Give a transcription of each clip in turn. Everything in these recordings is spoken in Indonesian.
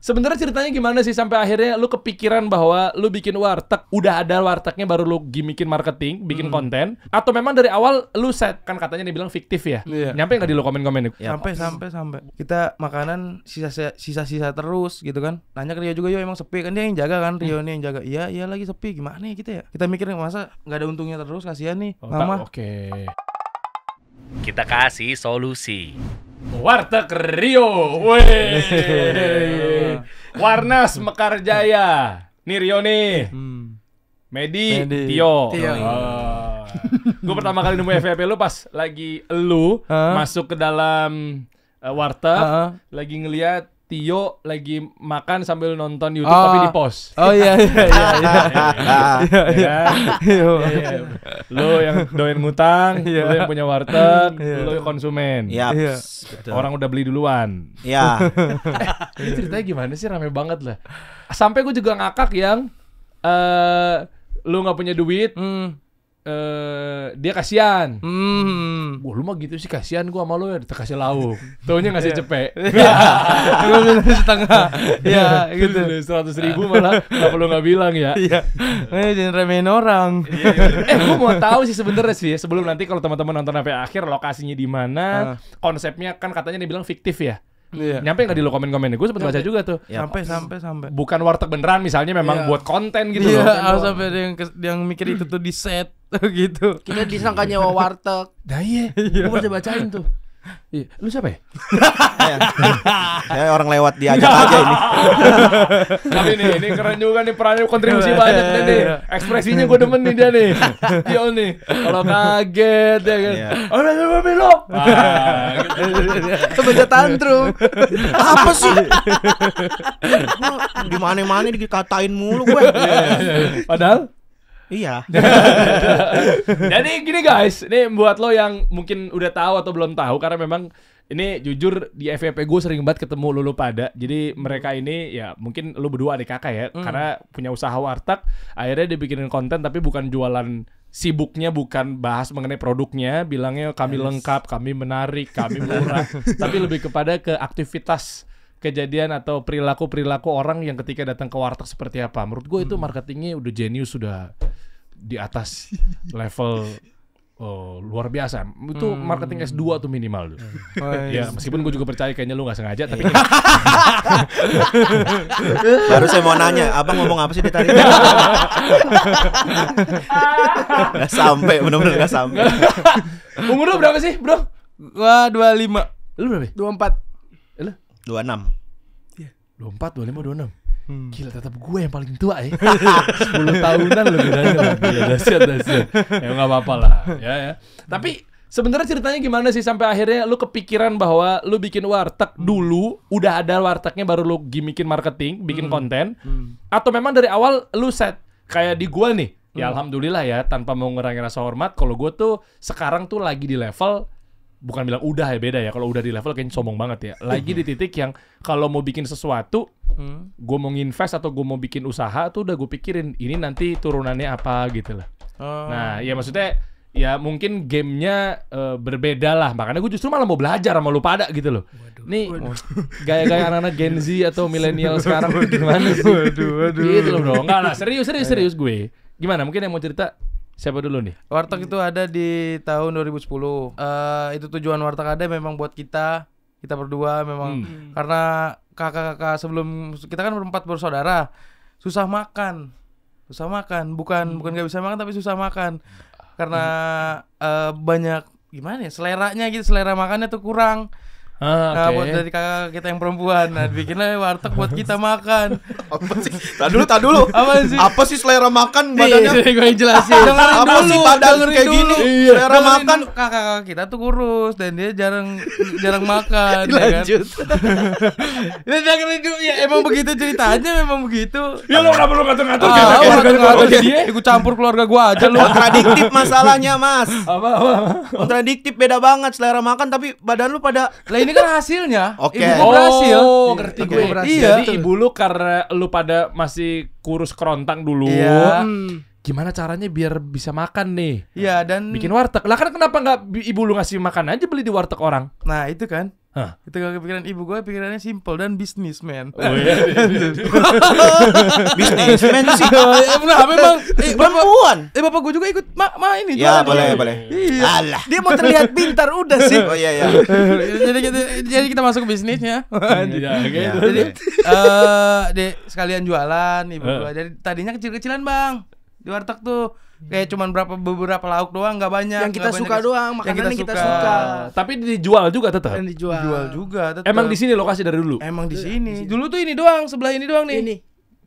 Sebenarnya ceritanya gimana sih sampai akhirnya lu kepikiran bahwa lu bikin warteg, udah ada wartegnya baru lu gimmickin marketing, bikin konten, atau memang dari awal lu set, kan katanya dibilang fiktif ya? Iya. Nyampe nggak di lu komen-komen? Sampai kita makanan sisa-sisa terus gitu kan. Nanya ke Rio juga, yo emang sepi kan, dia yang jaga kan, Rio nih yang jaga. Iya lagi sepi, gimana nih kita ya? Kita mikirin masa nggak ada untungnya terus, kasihan nih mama. Oke. Kita kasih solusi. Warteg Rio, weh. Warnas Mekarjaya. Nih Rio nih. Medi. Tio. Gue pertama kali nemu FYP lu pas lagi lu masuk ke dalam warteg, lagi ngeliat Tio lagi makan sambil nonton YouTube tapi di post. Oh iya. Lu yang doyan ngutang, lu yang punya warteg, lu yang konsumen. Betul. Orang udah beli duluan. Iya. Ini ceritanya gimana sih, rame banget lah. Sampai gue juga ngakak yang lu nggak punya duit, dia kasihan. Wah, lu mah gitu sih, kasihan gua sama lu ya, dikasih lauk. Taunya ngasih cepek. Setengah. Ya gitu. 100.000 malah nggak bilang ya. Iya. Jangan remehin orang. Gua mau tahu sih sebenarnya sih, sebelum nanti kalau teman-teman nonton sampai akhir, lokasinya di mana, konsepnya kan katanya dibilang fiktif ya. Iya. Nyampe nggak di lo komen-komen? Gue sempet baca juga tuh. Sampai. Bukan warteg beneran, misalnya memang buat konten gitu loh. Iya, sampai ada yang mikir itu tuh di set gitu. Kita disangka nyewa warteg. Nah iya, gue baca-bacain tuh. Iya, lu siapa ya? Ya orang lewat diajak aja ini. Tapi ini keren juga nih, perannya kontribusi banyak nih. Ekspresinya gue demen nih dia nih. Tio nih. Kalau kaget ya kan. Oh, belok. Baca tantrum. Apa sih? Di mana-mana dikatain mulu gue. Padahal iya. Jadi gini guys, ini buat lo yang mungkin udah tahu atau belum tahu, karena memang ini jujur di FYP gue sering banget ketemu lu pada. Jadi mereka ini ya mungkin lu berdua adik kakak ya, karena punya usaha warteg, akhirnya dibikinin konten tapi bukan jualan sibuknya, bukan bahas mengenai produknya, bilangnya kami lengkap, kami menarik, kami murah, tapi lebih kepada ke aktivitas kejadian atau perilaku orang yang ketika datang ke warteg seperti apa. Menurut gue itu marketingnya udah jenius, sudah di atas level luar biasa. Itu marketing S2 tuh minimal tuh. Ya meskipun gue juga percaya kayaknya lu gak sengaja, tapi Baru saya mau nanya, abang ngomong apa sih di tadi? Gak sampai, bener-bener gak sampai. Umur lu berapa sih bro? Gua 25. Lu berapa? 24. Lu? 26. 24, 25, 26. Gila, tetap gue yang paling tua ya. 10 tahunan lebih bedanya. Gila, dahsyat. Ya nggak apa-apa lah. Ya. Tapi sebenarnya ceritanya gimana sih sampai akhirnya lu kepikiran bahwa lu bikin warteg dulu, udah ada wartegnya baru lu gimmickin marketing, bikin konten, atau memang dari awal lu set kayak di gua nih. Ya alhamdulillah ya, tanpa mau ngurangin rasa hormat, kalau gua tuh sekarang tuh lagi di level, bukan bilang udah ya, beda ya. Kalau udah di level kayaknya sombong banget ya. Lagi di titik yang kalau mau bikin sesuatu, gue mau nginvest atau gue mau bikin usaha tuh udah gue pikirin ini nanti turunannya apa gitu lah. Nah ya maksudnya ya mungkin gamenya berbeda lah. Makanya gue justru malah mau belajar sama lu pada gitu loh. Nih gaya-gaya anak-anak Gen Z atau milenial sekarang gimana sih? Gitu loh bro. Enggak lah, serius gue. Gimana, mungkin yang mau cerita siapa dulu nih? Warteg itu ada di tahun 2010. Itu tujuan warteg ada memang buat kita berdua memang. Karena kakak-kakak sebelum kita kan berempat bersaudara, susah makan. Bukan gak bisa makan tapi susah makan. Karena banyak gimana ya, seleranya gitu, selera makannya tuh kurang. Nah, buat dari kakak kita yang perempuan, nah bikinlah warteg buat kita makan. Apa sih? Tadi dulu. Apa sih selera makan badannya? Gue yang jelasin. Apa sih badan kayak gini? Selera makan. Kakak kita tuh kurus dan dia jarang makan. Lanjut. Ya emang begitu ceritanya, memang begitu. Ya lo kenapa lu ngatur-ngatur Gue campur keluarga gue aja lu. Kontradiktif masalahnya, Mas. Apa? Kontradiktif, beda banget selera makan tapi badan lu pada. Lah ini kan hasilnya. Oke. Ibu berhasil. Ngerti Ibu gue. berhasil. Iya. Jadi ibu lu karena lu pada masih kurus kerontang dulu. Iya. Gimana caranya biar bisa makan nih? Iya, dan Bikin warteg. Lah kan kenapa nggak ibu lu ngasih makan aja beli di warteg orang? nah itu kan. Hah? Itu gak kepikiran ibu gue, pikirannya simple dan bisnismen. Oh iya. Bisnismen sih. Ya benar, memang Perempuan. bapak gue juga ikut ini Ya, jualan. boleh. Iya. Alah. Dia mau terlihat pintar udah sih. Oh iya ya. jadi kita masuk ke bisnisnya. Iya, gitu. Jadi sekalian jualan ibu gua. Jadi tadinya kecil-kecilan, Bang. Di warteg tuh kayak cuman beberapa lauk doang, nggak banyak. Yang kita nggak suka banyak. doang, Yang makanan yang kita suka. Tapi dijual juga tetap. Dan dijual. Jual juga tetep. Emang di sini lokasi dari dulu. Emang di sini. Dulu tuh ini doang, sebelah ini doang nih. Ini.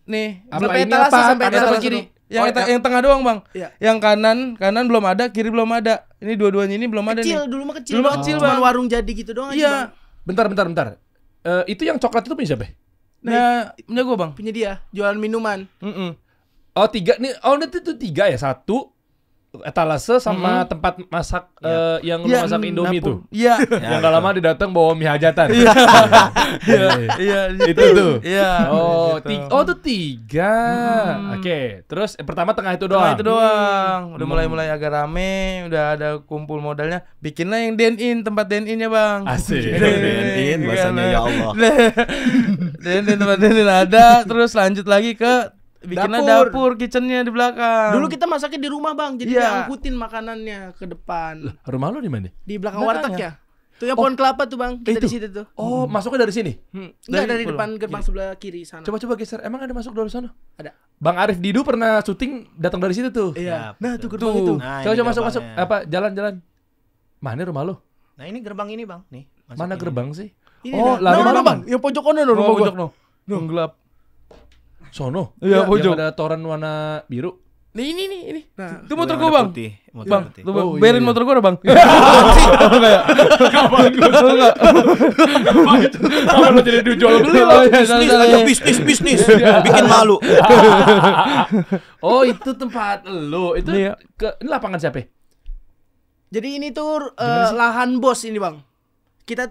Nih, Apa Sampai ini etalase, apa? sampai Kanan etalase apa kiri? dulu. yang tengah doang, Bang. Iya. Yang kanan belum ada, kiri belum ada. Ini dua-duanya ini belum ada Kecil, nih. dulu mah kecil. Dulu mah banget. kecil, Cuman Bang. warung jadi gitu doang aja, Iya. Bang. Bentar. Itu yang coklat itu punya siapa? Nah, punya gua, Bang. Punya dia, jualan minuman. Oh 3 nih. Oh itu 3 ya. 1 etalase sama tempat masak yang lu Iya, masak Indomie dapur. tuh. Iya. Yang gak lama didatang bawa mie hajatan. Iya, Itu tuh. Iya. Oh, gitu. oh tuh 3. Oke, terus pertama tengah itu doang. Nah, itu doang. Udah mulai agak rame, udah ada kumpul modalnya. Bikinlah yang dine-in, tempat dine-in ya, Bang. Asik. Dine-in, bahasanya, ya Allah. Dine-in, tempat dine-in ada, terus lanjut lagi ke bikinlah dapur kitchennya di belakang. Dulu kita masaknya di rumah, Bang. Jadi Iya. ngangkutin makanannya ke depan. Rumah lu di mana? Di belakang Belakangnya. warteg ya. Tuh yang pohon kelapa tuh, Bang. Kita Itu? di situ tuh. Oh, masuknya dari sini. Enggak, dari pulau. depan gerbang sebelah kiri sana. Coba geser. Emang ada masuk dari sana? Ada. Bang Arif Didu pernah syuting datang dari situ tuh. Iya. Ya, Nah, tuh betul. gerbang itu. Nah, Coba ini masuk gerbangnya. apa jalan-jalan. Mana rumah lu? Nah, ini gerbang ini, Bang. Nih. masuk Mana ini. gerbang sih? Ini Oh, nah, lari nah, mana, nah, Bang? Yang pojok kono no, rumah gua. pojok no. Yang gelap. Sono. Iya, Yang pojok. ada toren warna biru. Nih ini. Nah, Itu motor Yang gua, warna Bang. putih, motor Bang, putih. lu Oh, iya, bayarin iya. motor gua, Bang. Kalau lu jadi dijual beli Oh, lo. iya, Bisnis salah, aja, salah. bisnis. Bikin malu. Oh, itu tempat lu. Itu Iya. ini lapangan siapa? jadi ini tuh Gimana sih? lahan bos ini, Bang. Kita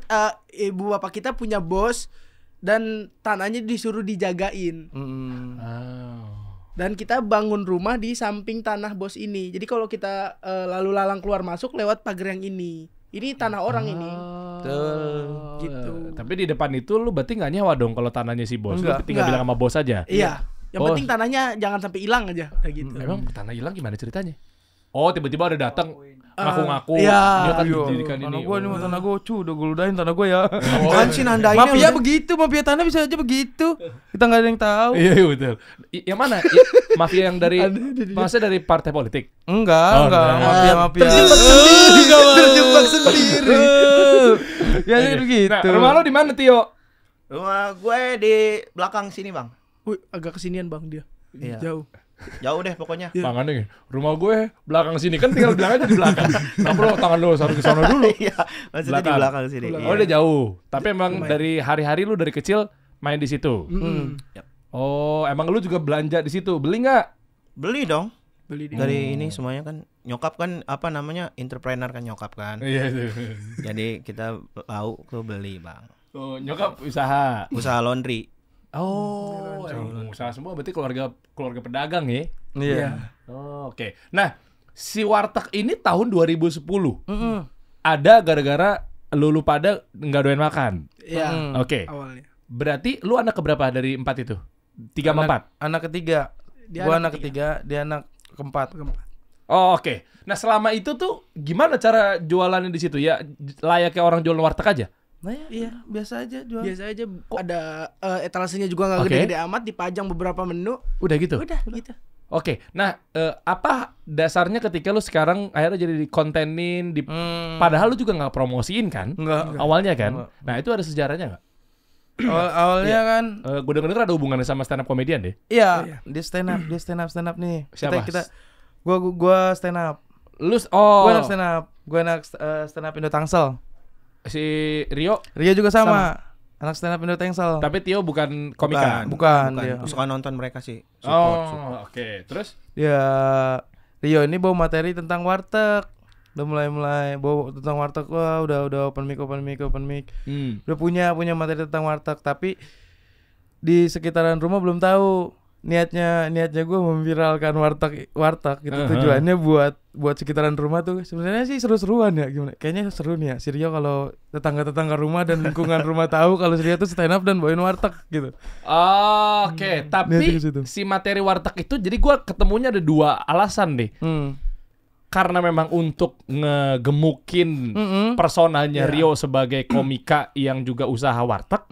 ibu bapak kita punya bos dan tanahnya disuruh dijagain. Dan kita bangun rumah di samping tanah bos ini. Jadi kalau kita lalu lalang keluar masuk lewat pagar yang ini. Ini tanah orang ini. Gitu. Tapi di depan itu lu berarti nggak nyewa dong kalau tanahnya si bos. Lu Enggak. tinggal bilang sama bos aja. Iya. Yang Oh. penting tanahnya jangan sampai hilang aja. Udah gitu. Emang tanah hilang gimana ceritanya? Oh, tiba-tiba ada datang ngaku-ngaku iya. dia kan Iya. dijadikan Tanah ini. gua nih, tanah gua udah gua ludahin tanah gua ya. Kan sih nandainnya. Mafia begitu, mafia tanah bisa aja begitu. Kita nggak ada yang tahu. Iya, iya, betul. Yang mana? Mafia yang dari maksudnya dari partai politik. Enggak, Oh, enggak. enggak. Mafia. Terjebak sendiri. Ya begitu. Nah, rumah lo di mana, Tio? Rumah gue di belakang sini, Bang. Wih, agak kesinian, Bang, dia. Iya. Jauh. Jauh deh pokoknya. Tangannya, rumah gue belakang sini kan tinggal bilang aja di belakang. Kenapa lo tangan lo harus ke sana dulu? Iya, maksudnya di belakang sini. Oh, udah jauh. Tapi emang dari hari-hari lu dari kecil main di situ. Yap. Oh, emang lu juga belanja di situ. Beli nggak? Beli dong. Beli di. Dari ini semuanya kan nyokap kan apa namanya entrepreneur kan nyokap kan. Iya. Jadi kita tahu tuh beli, Bang. Oh, nyokap usaha. Usaha laundry. Oh, usaha semua berarti keluarga pedagang ya. Iya. Oh, oke. Nah, si warteg ini tahun 2010. Ada gara-gara lu pada nggak doyan makan. Iya. Oke. Awalnya. Berarti lu anak keberapa dari 4 itu? 3 sama 4? Anak ketiga. Dia Gua anak anak ketiga, dia anak keempat. Oh, oke. Nah, selama itu tuh gimana cara jualannya di situ? Ya layaknya orang jualan warteg aja. Nah ya, iya, biasa aja jual. Biasa aja ada etalasenya juga nggak Oke. gede-gede amat, dipajang beberapa menu. Udah gitu. Udah gitu. Oke. Nah, apa dasarnya ketika lu sekarang akhirnya jadi dikontenin padahal lu juga nggak promosiin kan? Enggak. Awalnya kan? Enggak. Nah, itu ada sejarahnya nggak? Awalnya kan Gue denger ada hubungannya sama stand up comedian deh. iya, dia stand up nih. Siapa? Kita gua stand up. Lu Gua anak stand up. Gua anak stand up Indo Tangsel. si Rio, Ria juga sama. Anak stand up Indo Tangsel. tapi Tio bukan komikan. Bukan dia. Suka nonton mereka sih. Oh, oke. Terus? Ya, Rio ini bawa materi tentang warteg. Udah mulai bawa tentang warteg. Wah, udah open mic. Udah punya materi tentang warteg, tapi di sekitaran rumah belum tahu. niatnya gue memviralkan warteg gitu. Tujuannya buat sekitaran rumah tuh sebenarnya sih seru-seruan ya, gimana? Kayaknya seru nih ya si Rio kalau tetangga-tetangga rumah dan lingkungan rumah tahu kalau si Rio tuh stand up dan bawain warteg gitu. Oke, tapi si materi warteg itu jadi gue ketemunya ada 2 alasan deh. Karena memang untuk ngegemukin personalnya Rio sebagai komika yang juga usaha warteg.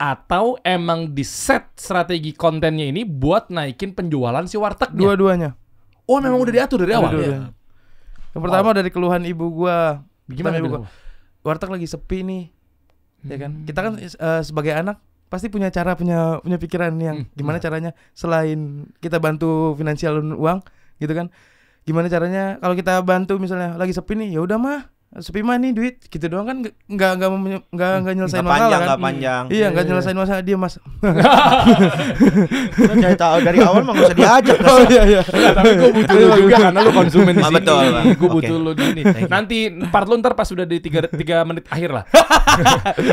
Atau emang di set strategi kontennya ini buat naikin penjualan si wartegnya? Dua-duanya. Oh, memang udah diatur dari awal? Ya? Yang pertama dari keluhan ibu gua. Gimana ibu gua? Warteg lagi sepi nih. Ya kan? Kita kan sebagai anak pasti punya pikiran yang gimana caranya selain kita bantu finansial uang gitu kan. Gimana caranya kalau kita bantu misalnya lagi sepi nih, ya udah mah sepi mah nih duit gitu doang kan nggak nyelesain masalah kan. Nggak panjang. Iya, nggak nyelesain masalah dia mas. Cari tahu dari awal mah nggak usah diajak. Iya. Tapi gue butuh lu juga karena lu konsumen di sini. Betul. Gue butuh lu di sini. Nanti part lu ntar pas sudah di 3 menit akhir lah.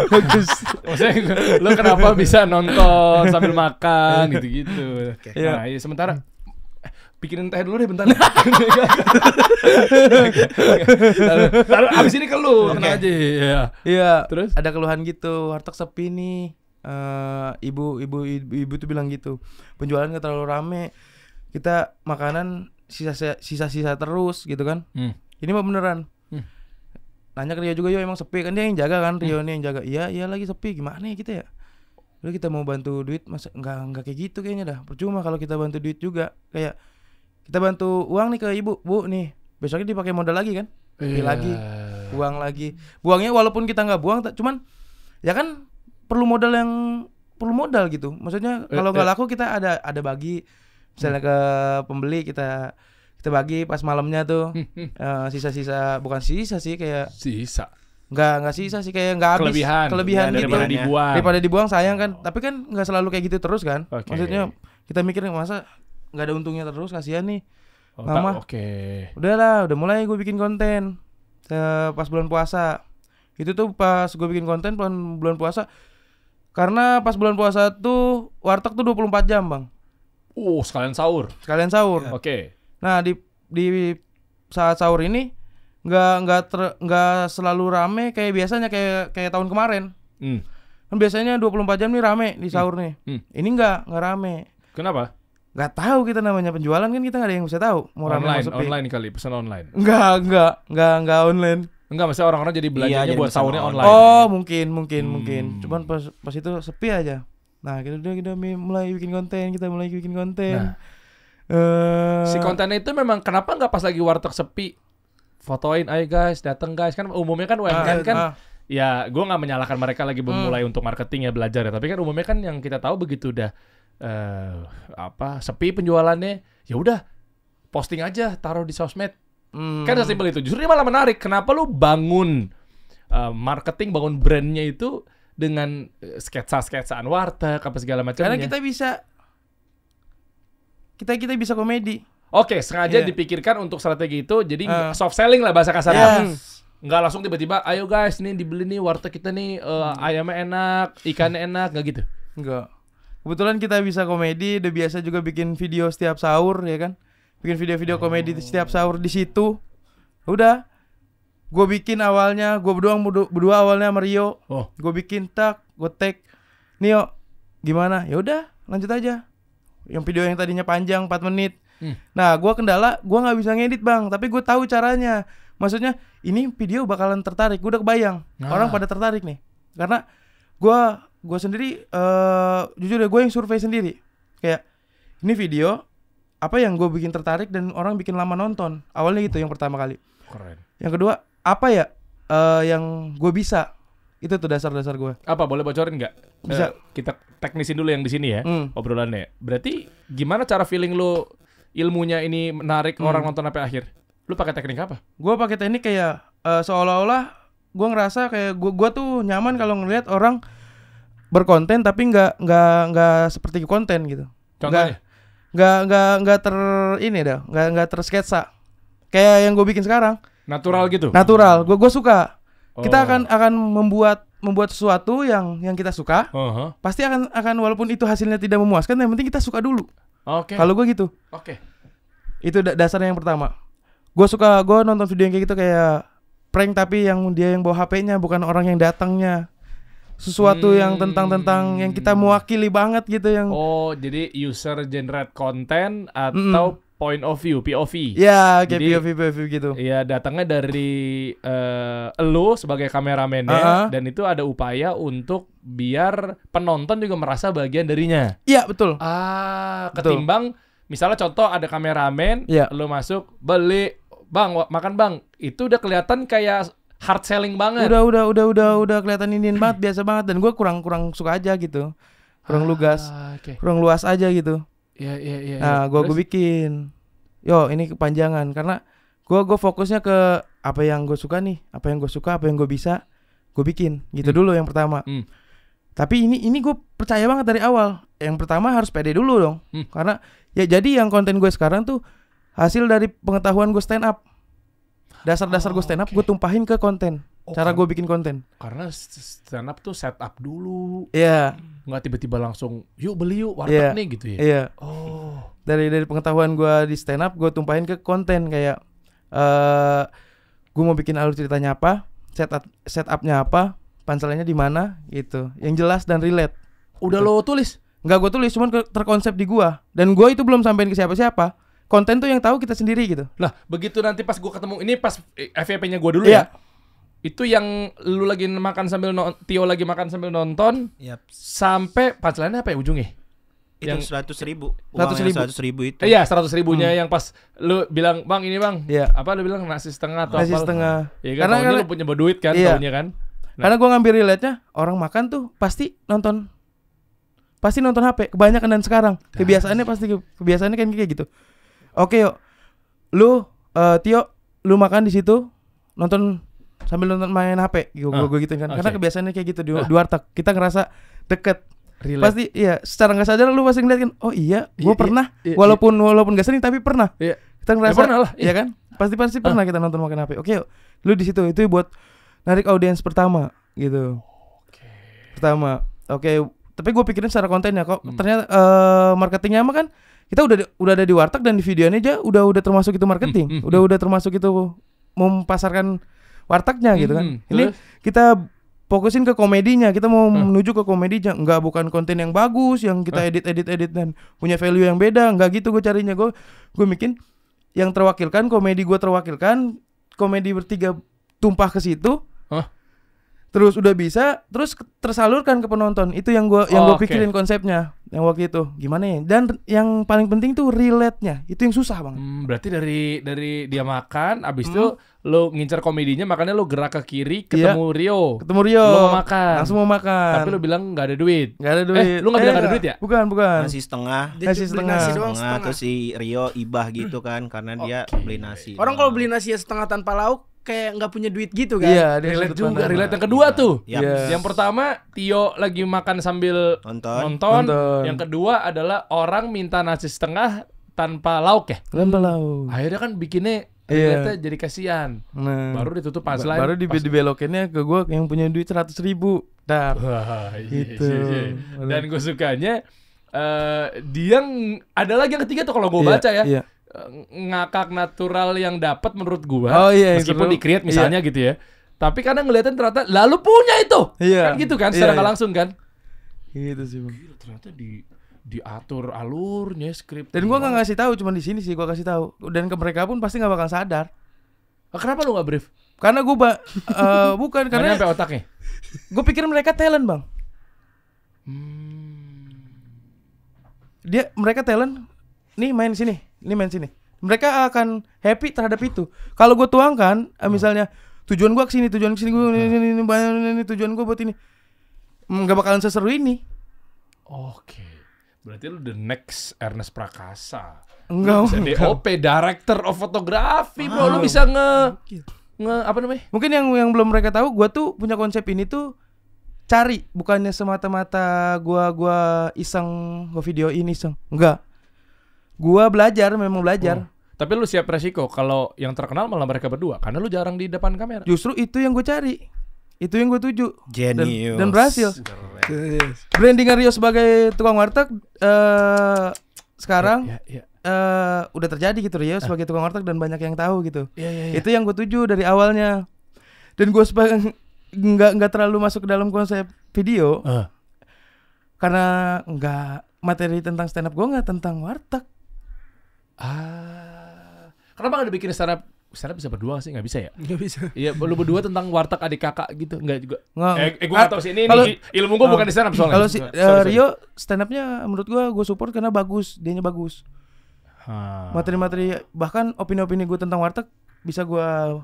Bagus. Maksudnya lu kenapa bisa nonton sambil makan gitu-gitu. Nah, ya, sementara bikinin teh dulu deh bentar. Taruh abis ini ke lu, tenang aja. Iya. Terus ada keluhan gitu, warteg sepi nih. Ibu tuh bilang gitu. Penjualan nggak terlalu rame. Kita makanan sisa-sisa terus gitu kan. Ini mah beneran. Nanya ke Rio juga, yo emang sepi kan, dia yang jaga kan, Rio nih yang jaga. Iya lagi sepi, gimana ya kita ya? Udah kita mau bantu duit, masa nggak kayak gitu kayaknya dah. Percuma kalau kita bantu duit juga, kayak kita bantu uang nih ke ibu, bu nih besoknya dipakai modal lagi kan, lagi buang lagi, buangnya walaupun kita nggak buang, cuman ya kan perlu modal gitu. Maksudnya kalau nggak laku kita ada bagi, misalnya ke pembeli kita bagi pas malamnya tuh sisa-sisa, bukan sisa sih kayak sisa. Nggak sisa sih, kayak nggak habis, kelebihan gitu daripada dibuang sayang kan. Tapi kan nggak selalu kayak gitu terus kan. Maksudnya kita mikir masa nggak ada untungnya terus, kasihan nih mama. Udah mulai gue bikin konten pas bulan puasa. Itu tuh pas gue bikin konten bulan puasa, karena pas bulan puasa tuh warteg tuh 24 jam bang. Sekalian sahur. Oke. Nah di saat sahur ini nggak selalu rame kayak biasanya, kayak tahun kemarin. Kan biasanya 24 jam nih rame di sahur nih. Ini nggak rame. Kenapa? Nggak tahu, kita namanya penjualan kan kita nggak ada yang bisa tahu mau rame mau sepi. Online kali, pesan online. Nggak online. Enggak, maksudnya orang-orang jadi belanjanya buat sahurnya online. Oh, mungkin. Cuman pas itu sepi aja. Nah, kita mulai bikin konten. Si kontennya itu memang kenapa nggak pas lagi warteg sepi? Fotoin, ayo guys, datang guys. Kan umumnya kan UMKM kan. Ya, gue nggak menyalahkan mereka lagi memulai untuk marketing ya, belajar ya. Tapi kan umumnya kan yang kita tahu begitu udah sepi penjualannya, ya udah posting aja, taruh di sosmed. Kan sesimpel itu. Justru ini malah menarik. Kenapa lu bangun marketing, bangun brandnya itu dengan sketsa-sketsaan warteg apa segala macamnya? Karena kita bisa komedi. Oke, sengaja dipikirkan untuk strategi itu. Jadi soft selling lah bahasa kasarnya. Nggak langsung tiba-tiba, ayo guys, nih dibeli nih warteg kita nih, ayamnya enak, ikannya enak, nggak gitu? Enggak. Kebetulan kita bisa komedi, udah biasa juga bikin video setiap sahur ya kan. Bikin video-video komedi setiap sahur di situ. Udah. Gue bikin awalnya, gue berdua awalnya sama Rio. Gue bikin gue tag. Nih yo, gimana? Ya udah, lanjut aja. Yang video yang tadinya panjang 4 menit. Nah, gue kendala, gue nggak bisa ngedit bang, tapi gue tahu caranya. Maksudnya ini video bakalan tertarik, gue udah kebayang orang pada tertarik nih. Karena gue sendiri jujur ya, gue yang survei sendiri. Kayak ini video apa yang gue bikin tertarik dan orang bikin lama nonton. Awalnya gitu yang pertama kali. Keren. Yang kedua apa ya yang gue bisa. Itu tuh dasar-dasar gue. Apa boleh bocorin nggak? Bisa. Kita teknisin dulu yang di sini ya obrolannya. Berarti gimana cara feeling lu ilmunya ini menarik orang nonton sampai akhir? Lu pakai teknik apa? Gue pakai teknik kayak seolah-olah gue ngerasa kayak gue tuh nyaman kalau ngelihat orang berkonten tapi nggak seperti konten gitu. Contohnya? Nggak tersketsa. Kayak yang gue bikin sekarang. Natural gitu. Natural. Gue suka. Kita akan membuat membuat sesuatu yang kita suka, pasti akan walaupun itu hasilnya tidak memuaskan, yang penting kita suka dulu. Oke. Kalau gue gitu. Oke. Itu dasarnya yang pertama. Gue nonton video yang kayak gitu, kayak prank tapi yang dia yang bawa HP-nya bukan orang yang datangnya. Sesuatu yang tentang yang kita mewakili banget gitu yang. Oh, jadi user generate content atau point of view, POV. Ya, kayak Jadi, POV gitu. Iya, datangnya dari lo sebagai kameramennya dan itu ada upaya untuk biar penonton juga merasa bagian darinya. Iya, betul. Ketimbang misalnya contoh ada kameramen, lo masuk beli, "Bang, makan Bang." Itu udah kelihatan kayak hard selling banget. Udah kelihatan iniin banget, biasa banget, dan gue kurang suka aja gitu. Kurang lugas. Kurang luas aja gitu. Iya. Nah, gue bikin. Ini kepanjangan karena gue fokusnya ke apa yang gue suka nih, apa yang gue suka, apa yang gue bisa, gue bikin. Gitu dulu yang pertama. Tapi ini gue percaya banget dari awal. Yang pertama harus pede dulu dong. Karena ya jadi yang konten gue sekarang tuh hasil dari pengetahuan gue stand up. Dasar-dasar gue stand up gue tumpahin ke konten. Cara gue bikin konten. Karena stand up tuh setup dulu. Iya. Nggak tiba-tiba langsung yuk beli yuk warteg nih gitu ya. Iya. Oh. Dari pengetahuan gue di stand up gue tumpahin ke konten kayak gue mau bikin alur ceritanya apa, setupnya apa, punchline-nya di mana gitu. Yang jelas dan relate. Udah gitu. lo tulis? Nggak gue tulis, cuman terkonsep di gue. Dan gue itu belum sampein ke siapa-siapa. Konten tuh yang tahu kita sendiri gitu. Lah, begitu nanti pas gue ketemu, ini pas FYP-nya gue dulu ya. Itu yang lu lagi makan sambil Tio lagi makan sambil nonton. Sampai punchline-nya apa ya ujungnya? Itu Yang 100.000. 100.000 itu. Iya, 100.000-nya yang pas lu bilang, "Bang, ini Bang." Iya. Apa lu bilang nasi setengah atau nasi apa? setengah. Iya kan, karena lu punya duit kan, taunya kan. Nah. Karena gue ngambil relate-nya, orang makan tuh pasti nonton HP. Kebanyakan dan sekarang kebiasaannya kan kayak gitu. Oke yuk, lu Tio, lu makan di situ nonton sambil main HP, gue gitu kan. Karena kebiasaannya kayak gitu di warteg. Kita ngerasa deket. Relate. Pasti iya, secara nggak sadar lu pasti ngeliat kan. Oh iya, gue pernah. Walaupun nggak sering tapi pernah. Iya. Kita ngerasa, pernah lah. Iya kan? Pasti pernah kita nonton makan HP. Oke yuk, lu di situ itu buat narik audiens pertama gitu. Pertama, tapi gue pikirin secara kontennya kok. Ternyata marketingnya mah kan kita udah ada di warteg dan di videonya aja udah termasuk itu marketing. Udah termasuk itu mempasarkan wartegnya gitu kan. Ini kita fokusin ke komedinya, kita mau menuju ke komedinya, bukan konten yang bagus yang kita edit dan punya value yang beda, enggak gitu gue carinya. Gue bikin yang terwakilkan, komedi gue terwakilkan, komedi bertiga tumpah ke situ. Terus udah bisa, terus tersalurkan ke penonton. Itu yang gue pikirin konsepnya yang waktu itu. Gimana ya? Dan yang paling penting tuh relate-nya. Itu yang susah banget. Berarti dari dia makan, abis itu lo ngincar komedinya, makanya lo gerak ke kiri, ketemu Rio. Lo mau makan. Langsung mau makan. Tapi lo bilang nggak ada duit. Nggak ada duit. Lo nggak bilang nggak ada duit ya? Bukan. Nasi setengah. Nasi doang setengah. Terus si Rio ibah gitu kan, karena dia beli nasi. Orang kalau beli nasi setengah tanpa lauk kayak nggak punya duit gitu kan. Iya, relate juga. Relate yang kedua tuh. Yes. Yang pertama Tio lagi makan sambil nonton. Yang kedua adalah orang minta nasi setengah tanpa lauk ya. Tanpa lauk. Akhirnya kan bikinnya relate jadi kasihan. Baru ditutup punchline. Baru dibelokinnya ke gue yang punya duit 100.000. Dar. Wah, gitu. Dan gue sukanya dia ada lagi yang ketiga tuh kalau gue baca ya. Iya. Ngakak natural yang dapat menurut gua, meskipun di-create misalnya gitu ya. Tapi karena ngeliatin ternyata lalu punya itu. Kan gitu kan secara nggak langsung kan. Gitu sih, Bang. Gila, ternyata diatur alurnya skrip. Dan gua nggak ngasih tahu, cuma di sini sih gua kasih tahu. Dan ke mereka pun pasti nggak bakal sadar. Kenapa lu nggak brief? Karena gua bukan karena sampai otaknya. Gua pikir mereka talent, Bang. Mereka talent. Nih main sini. Mereka akan happy terhadap itu. Kalau gue tuangkan, misalnya tujuan gue kesini, tujuan tujuan gue buat ini, nggak bakalan seseru ini. Oke, berarti lu the next Ernest Prakasa. Enggak. Bisa DOP, Director of Photography, bro. Lu bisa apa namanya? Mungkin yang belum mereka tahu, gue tuh punya konsep ini tuh cari, bukannya semata-mata gue iseng, gue videoin iseng, enggak. Gua memang belajar. Tapi lu siap resiko kalau yang terkenal malah mereka berdua, karena lu jarang di depan kamera. Justru itu yang gue cari. Itu yang gue tuju. Genius. Dan berhasil. Brandingan Rio sebagai tukang warteg sekarang udah terjadi gitu. Rio sebagai tukang warteg dan banyak yang tahu gitu. Itu yang gue tuju dari awalnya. Dan gue nggak terlalu masuk ke dalam konsep video karena nggak materi tentang stand up gue nggak tentang warteg. Kenapa nggak dibikin stand up bisa berdua sih? Nggak bisa ya? Nggak bisa. Iya, lu berdua tentang warteg adik kakak gitu. Nggak juga. Gue Nggak. nggak tahu sih. Ini ilmu gue bukan di stand up soalnya. Kalau Sorry. Rio stand upnya menurut gue support karena bagus, dianya bagus. Materi-materi bahkan opini-opini gue tentang warteg bisa gue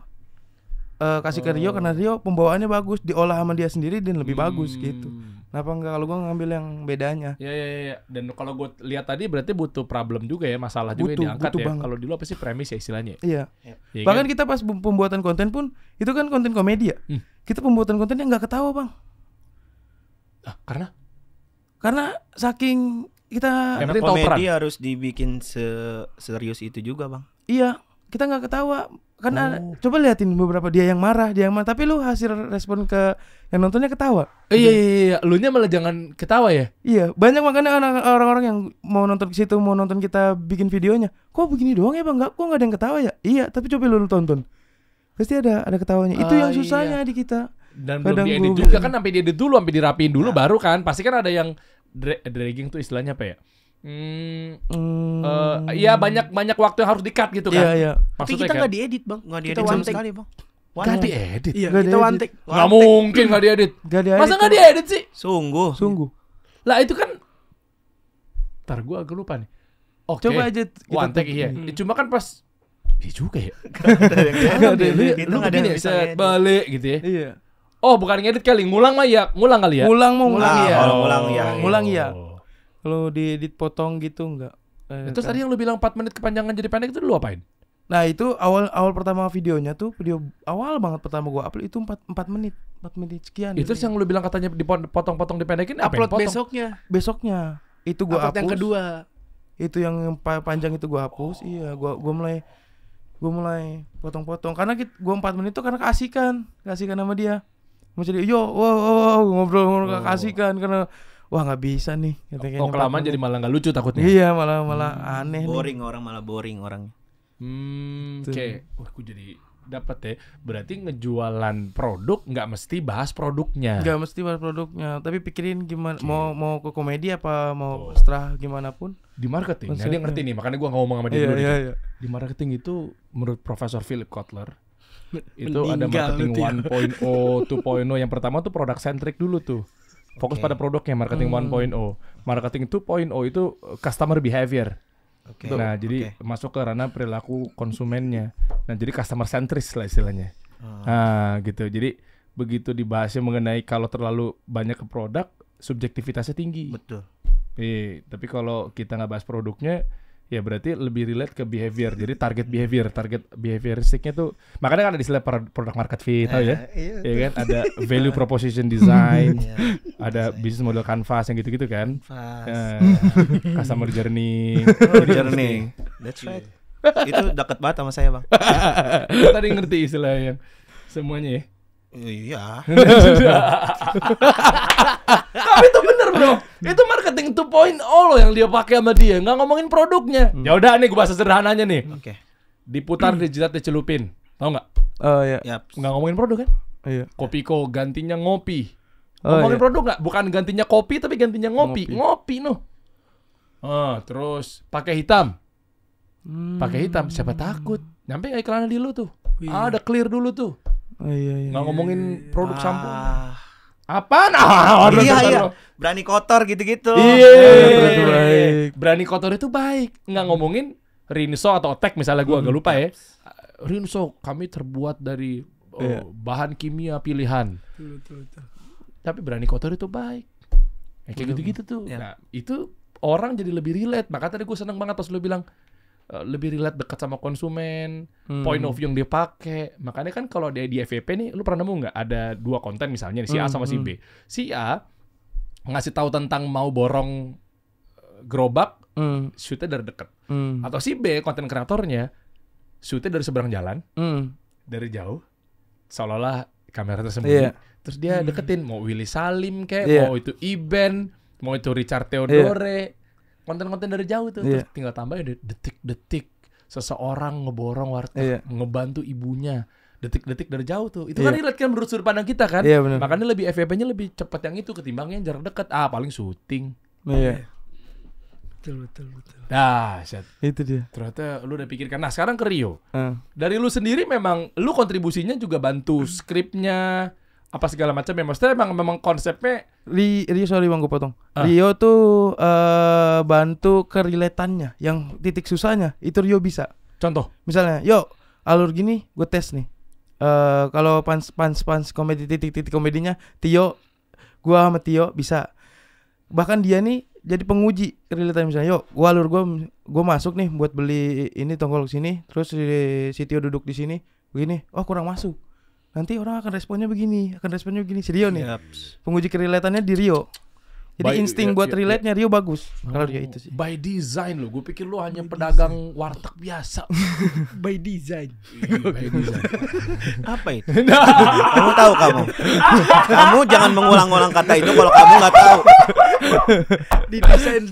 kasih ke Rio karena Rio pembawaannya bagus, diolah sama dia sendiri dan lebih bagus gitu. Kenapa enggak kalau gue ngambil yang bedanya? Ya. Dan kalau gue lihat tadi berarti butuh problem juga ya, masalah juga yang diangkat ya. Kalau dulu apa sih premis ya istilahnya? Iya. Ya, Bahkan kan? kita pas pembuatan konten pun itu kan konten komedi ya. Kita pembuatan kontennya nggak ketawa bang. Karena saking kita Yang penting tahu peran. komedi harus dibikin serius itu juga bang. Iya, kita nggak ketawa. Karena coba liatin beberapa dia yang marah, tapi lu hasil respon ke yang nontonnya ketawa. Iya. Lu nya malah jangan ketawa ya. Iya, banyak makanya orang-orang yang mau nonton ke situ, mau nonton kita bikin videonya. Kok begini doang ya bang? Kok nggak ada yang ketawa ya? Iya, tapi coba lu tonton, pasti ada ketawanya. Itu yang susahnya di kita. Dan belum diedit juga kan, sampai diedit dulu, sampai dirapiin dulu baru kan. Pasti kan ada yang dragging tuh istilahnya apa ya? Iya banyak waktu yang harus di-cut gitu kan. Iya. Tapi kita nggak diedit bang. Nggak Kita diedit one sama take. sekali bang. Nggak diedit. Iya, Nggak kita diedit. one take. Nggak mungkin nggak diedit. Masa nggak diedit sih? Sungguh. Lah itu kan. Ntar gue agak lupa nih. Oke. Coba aja kita one take iya. Cuma kan pas. Iya juga ya. Kita nggak ada yang bisa ngedit. balik gitu ya. Iya. Oh bukan ngedit kali, ngulang kali ya. Ngulang iya. Kalau ngulang ya. Ngulang iya. Kalau diedit potong gitu enggak. Terus tadi yang lu bilang 4 menit kepanjangan jadi pendek itu lu apain? Nah, itu awal pertama videonya tuh, video awal banget pertama gua upload itu 4 menit sekian. Itu yang lu bilang katanya dipotong-potong dipendekin apa yang Upload potong? besoknya. Itu gua Upload hapus. yang kedua. Itu yang panjang itu gua hapus. Iya, gua mulai potong-potong karena gua 4 menit tuh karena keasikan sama dia. Mau jadi wow, ngobrol keasikan karena wah nggak bisa nih. Kelamaan jadi malah nggak lucu takutnya. Iya malah aneh Boring nih. orang malah boring orangnya. Oke. Wah, aku jadi dapat ya. Berarti ngejualan produk nggak mesti bahas produknya. Nggak mesti bahas produknya, tapi pikirin gimana mau ke komedi apa mau setelah gimana pun. Di marketing, nah Konsepnya. dia ngerti nih. Makanya gua ngomong sama dia dulu. Iya. Di marketing itu menurut Profesor Philip Kotler itu ada Meninggal marketing lu, Tia. 1.0, 2.0. Yang pertama tuh product centric dulu tuh. Fokus pada produknya, marketing 1.0. Marketing 2.0 itu customer behavior. Nah, jadi masuk ke ranah perilaku konsumennya. Nah, jadi customer centris lah istilahnya. Nah, gitu. Jadi begitu dibahasnya mengenai kalau terlalu banyak ke produk, subjektivitasnya tinggi. Betul. Tapi kalau kita nggak bahas produknya, ya berarti lebih relate ke behavior. Jadi target behavioristiknya tuh, makanya kan ada istilah product market fit, tahu ya? Iya kan? Ada value proposition design, ada business model canvas yang gitu-gitu kan? Customer journey. That's right. Itu dekat banget sama saya bang. Tadi ngerti istilah yang semuanya ya? Iya. Tapi itu bener bro, itu marketing 2.0 loh yang dia pakai sama dia, nggak ngomongin produknya. Ya udah nih, gue bahasa sederhananya nih. Oke. Diputar, dijilat, dicelupin, tau nggak? Oh iya. Yap. Nggak ngomongin produk kan? Iya. Kopiko gantinya ngopi. Oh, Ngomongin iya. produk nggak? Bukan gantinya kopi tapi gantinya ngopi noh. Terus pakai hitam. Pakai hitam, siapa takut? Nyampe nggak iklannya di lu tuh? Ada clear dulu tuh. Oh, iya. Nggak ngomongin produk sampo. Ah. Apaan? Iya. Berani kotor gitu-gitu. Iya. Berani kotor itu baik. Nggak ngomongin Rinso atau Otek misalnya, gue agak lupa ya. Rinso kami terbuat dari bahan kimia pilihan. Betul. Tapi berani kotor itu baik. Kayak gitu-gitu tuh. Nah, itu orang jadi lebih relate. Maka tadi gue seneng banget pas lu bilang lebih relate, dekat sama konsumen, point of view yang dia pakai. Makanya kan kalau dia di FYP nih, lu pernah nemu nggak ada 2 konten misalnya si A sama si B. Si A ngasih tahu tentang mau borong gerobak, shootnya dari dekat. Atau si B, konten kreatornya, shootnya dari seberang jalan, dari jauh, seolah-olah kamera tersembunyi. Terus dia deketin mau Willy Salim kayak, Iya. mau itu Iben, mau itu Richard Theodore. Konten-konten dari jauh tuh. Iya. Terus tinggal tambahin detik-detik seseorang ngeborong warteg, Iya. ngebantu ibunya. Detik-detik dari jauh tuh. Itu Iya. kan relate kan menurut sudut pandang kita kan. Iya, benar. Makanya lebih FYP-nya lebih cepat yang itu ketimbang yang jarak dekat. Paling syuting. Iya. Betul. Set. Itu dia. Ternyata lu udah pikirkan. Nah, sekarang ke Rio. Heeh. Dari lu sendiri memang lu kontribusinya juga bantu skripnya apa segala macam ya. Maksudnya memang konsepnya Rio sorry bang gue potong. Ah. Rio tuh bantu kerelatannya, yang titik susahnya itu Rio bisa. contoh. Misalnya, yuk alur gini gue tes nih. Kalau punch komedi titik komedinya Tio, gua sama Tio bisa. Bahkan dia nih jadi penguji kerelatan misalnya, yuk gua alur gua masuk nih buat beli ini tongkol sini, terus si Tio duduk di sini begini, oh kurang masuk. Nanti orang akan responnya begini. Si Rio nih. Penguji kerelatannya di Rio. Jadi insting buat relate-nya Rio bagus. Kalau dia itu sih. By design lo, gue pikir lo hanya pedagang warteg biasa. By design. By design. Apa itu? Kamu tahu kamu? Kamu jangan mengulang-ulang kata itu kalau kamu nggak tahu. Didesain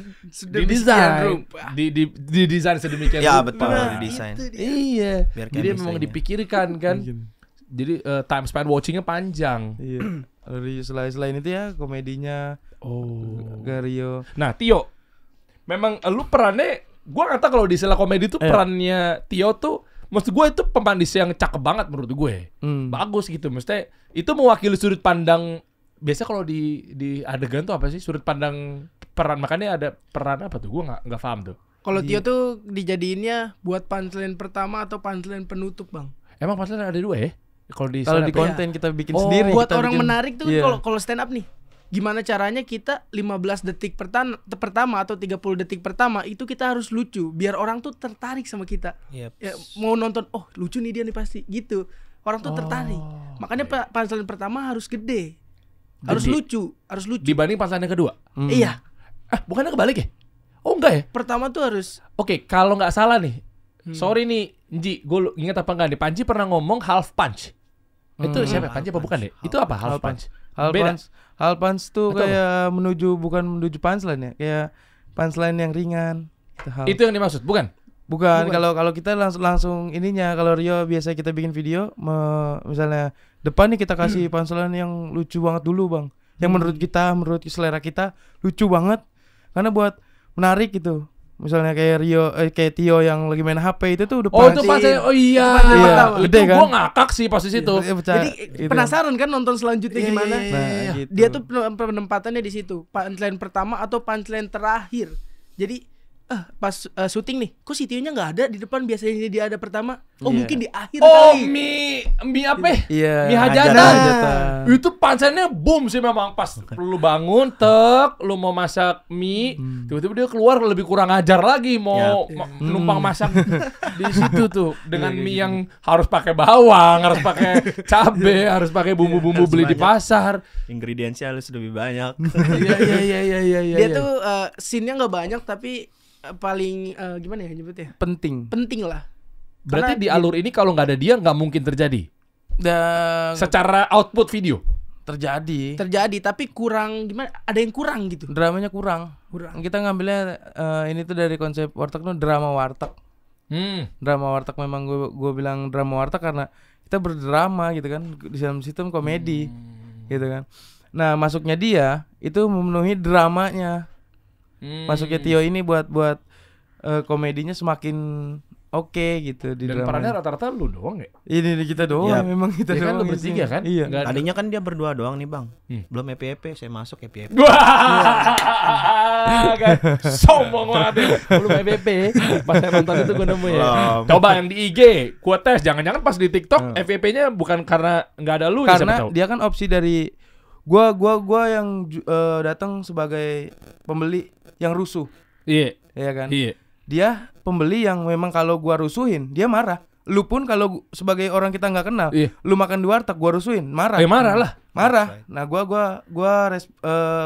Di desain, di desain sedemikian Ya rupa. betul, didesain. Iya. Biar Jadi chemistry-nya. memang dipikirkan kan. Jadi time span watchingnya panjang. Iya. Rio selain itu ya komedinya Rio. Nah, Tio, memang lu perannya, gue nggak tahu kalau di istilah komedi tuh perannya Tio tuh, maksud gue itu pemanis yang cakep banget menurut gue, bagus gitu. Maksudnya itu mewakili sudut pandang. Biasa kalau di adegan tuh apa sih sudut pandang peran, makanya ada peran apa tuh? Gue nggak paham tuh. Kalau Tio tuh dijadiinnya buat punchline pertama atau punchline penutup, Bang. Emang pasalnya ada dua ya? Kalau di Kalau di stand up ya? konten kita bikin sendiri. Buat kita orang bikin, menarik tuh iya. kalau stand up nih. Gimana caranya kita 15 detik pertama atau 30 detik pertama itu kita harus lucu biar orang tuh tertarik sama kita. Yep. Ya, mau nonton, oh lucu nih dia nih pasti gitu. Orang tuh tertarik. Makanya punchline pertama harus gede. Harus Gede. lucu, harus lucu. Dibanding pasangan yang kedua. Iya. Bukannya kebalik ya? Oh enggak ya? Pertama tuh harus Oke, kalau nggak salah nih, sorry nih, Nji, gue ingat apa enggak nih? Panji pernah ngomong half punch. Itu siapa? Panji apa bukan deh? Itu apa half punch? Beda. Hal punch tuh Atau kayak bukan menuju punchline ya, kayak punchline yang ringan. Itu yang dimaksud, bukan? Bukan. Kalau kita langsung ininya, kalau Rio biasa kita bikin video, misalnya depan nih kita kasih punchline yang lucu banget dulu bang, yang menurut selera kita lucu banget, karena buat menarik gitu. Misalnya kayak kayak Tio yang lagi main HP itu tuh udah Itu punchline. Oh iya. Itu punchline Iya. pertama. Itu Gede kan? gue ngakak sih pas di situ. jadi penasaran kan nonton selanjutnya gimana? Iya. Gitu. Dia tuh penempatannya di situ. Punchline pertama atau punchline terakhir. Jadi pas syuting nih, kok si Tio-nya nggak ada di depan, biasanya dia ada pertama. Oh mungkin di akhir Oh, kali. mie apa? Iya. Mie hajatan. Hajatan. Itu punchline-nya boom sih memang pas lu bangun lu mau masak mie, tiba-tiba dia keluar lebih kurang ajar lagi mau numpang masak di situ tuh dengan mie yang harus pakai bawang, harus pakai cabe, harus pakai bumbu-bumbu beli di pasar. Ingredientsnya harus lebih banyak. Iya. Dia tuh scene-nya nggak banyak tapi paling gimana ya nyebutnya? penting. Penting lah. Berarti Karena di alur ini kalau nggak ada dia nggak mungkin terjadi. Dan Secara output video. terjadi tapi kurang gimana? Ada yang kurang gitu. dramanya kurang. Kita ngambilnya ini tuh dari konsep warteg tuh drama warteg. Drama warteg memang gue bilang drama warteg karena kita berdrama gitu kan, di dalam sistem komedi gitu kan. Nah masuknya dia itu memenuhi dramanya. Masuknya Tio ini buat komedinya semakin oke gitu di Dan drama. perannya rata-rata lu doang ya? Ini kita doang, Iya. memang kita Ya kan doang lu bertiga isinya. kan? Iya. Nggak ada- Tadinya kan dia berdua doang nih bang. Belum EPP, saya masuk EPP. Wah, kan sombong banget ya. Lu PBB. Pas saya nonton itu gue nemu ya. Coba yang di IG, gua tes. Jangan-jangan pas di TikTok FVP-nya bukan karena nggak ada lu ya, siapa Karena tahu. dia kan opsi dari gua yang datang sebagai pembeli yang rusuh, Iya. ya kan? Iya. Dia pembeli yang memang kalau gua rusuhin dia marah. Lu pun kalau sebagai orang kita nggak kenal, Iya. lu makan di warteg gua rusuhin, marah. Marah lah. Marah. Nah, gua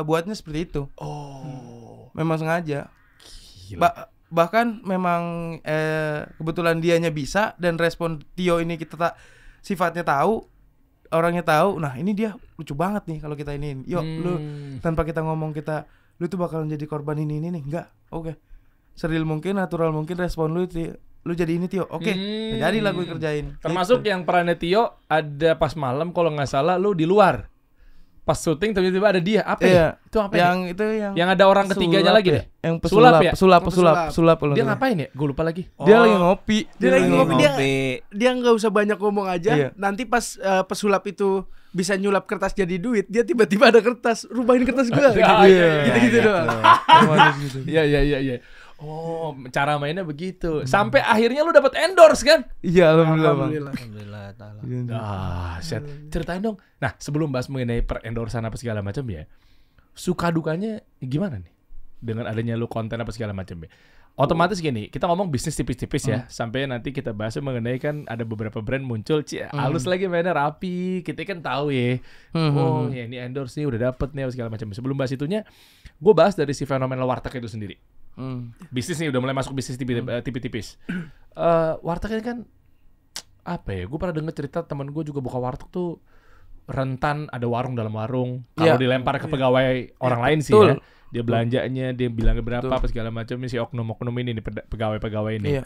buatnya seperti itu. Memang sengaja. Bahkan memang kebetulan dianya bisa dan respon Tio ini kita sifatnya tahu. orangnya tahu, nah ini dia lucu banget nih kalau kita ini. Yuk lu tanpa kita ngomong lu tuh bakalan jadi korban ini nih. Enggak. Oke. Seril mungkin, natural mungkin respon lu jadi ini Tio. Oke. Jadi lagu kerjain. Termasuk Gitu. yang perannya Tio ada pas malam kalau nggak salah lu di luar. Pas syuting tiba-tiba ada dia. Apa ya? Itu apa yang ya? itu Yang ada orang ketiganya lagi deh. Yang Sulap ya? pesulap. Dia ngapain ya? Gue lupa lagi. Dia lagi ngopi. Dia lagi ngopi, ngopi. dia nggak usah banyak ngomong aja. Iya. Nanti pas pesulap itu bisa nyulap kertas jadi duit, dia tiba-tiba ada kertas, rubahin kertas gua. Gitu-gitu doang. Iya. Oh, cara mainnya begitu. Sampai akhirnya lu dapat endorse kan? Iya, alhamdulillah. Bang. Alhamdulillah taala. Ceritain dong. Nah, sebelum bahas mengenai per-endorsean apa segala macam ya. Suka dukanya gimana nih? Dengan adanya lu konten apa segala macam ya. Otomatis gini, kita ngomong bisnis tipis-tipis ya. Sampai nanti kita bahas mengenai kan ada beberapa brand muncul, halus lagi mainnya rapi. Kita kan tahu ya. Oh, ya ini endorse nih udah dapet nih segala macam. Sebelum bahas itunya, gue bahas dari si fenomenal warteg itu sendiri. Bisnis nih udah mulai masuk bisnis tipis-tipis. Warteg ini kan apa ya? Gue pernah denger cerita teman gue juga buka warteg tuh rentan ada warung dalam warung. Kalau dilempar ke pegawai orang lain sih ya. Dia belanjanya, dia bilangnya berapa apa segala macam si oknum-oknum ini nih pegawai-pegawai ini. Iya.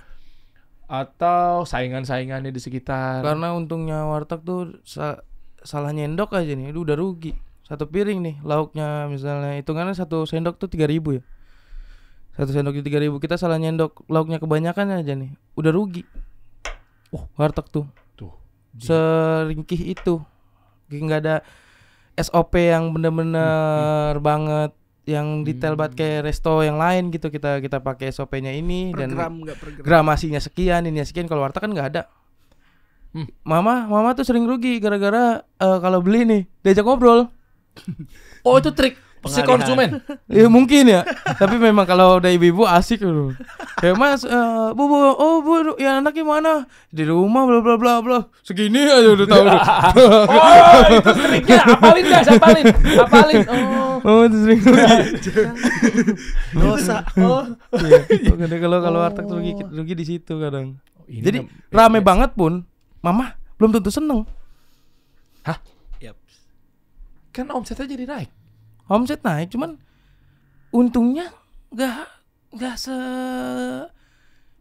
Atau saingan-saingannya di sekitar. Karena untungnya warteg tuh salah nyendok aja nih, udah rugi. Satu piring nih lauknya misalnya hitungannya 1 sendok tuh 3.000 ya. 1 sendok di 3.000, kita salah nyendok lauknya kebanyakan aja nih, udah rugi. Warteg tuh. Seringkih itu. Nggak ada SOP yang bener-bener banget, yang detail banget kayak resto yang lain gitu. Kita pakai SOP-nya ini Per dan gram, nggak per gram. gramasinya sekian, ini sekian. Kalau warteg kan nggak ada. Mama tuh sering rugi gara-gara kalau beli nih diajak ngobrol. Oh, itu trik si konsumen. Ya mungkin ya. Tapi memang kalau udah ibu-ibu asik loh. Kayak Mas, bu, ya anaknya mana? Di rumah bla bla bla bla. Segini aja udah tahu. Oh, itu triknya. Apalin. Oh, itu sering rugi. Dosa. Iya. Kalau warteg tuh rugi di situ kadang. Jadi rame banget pun, mama belum tentu seneng. Hah? Yap. Kan omsetnya jadi naik. Omset naik, cuman untungnya nggak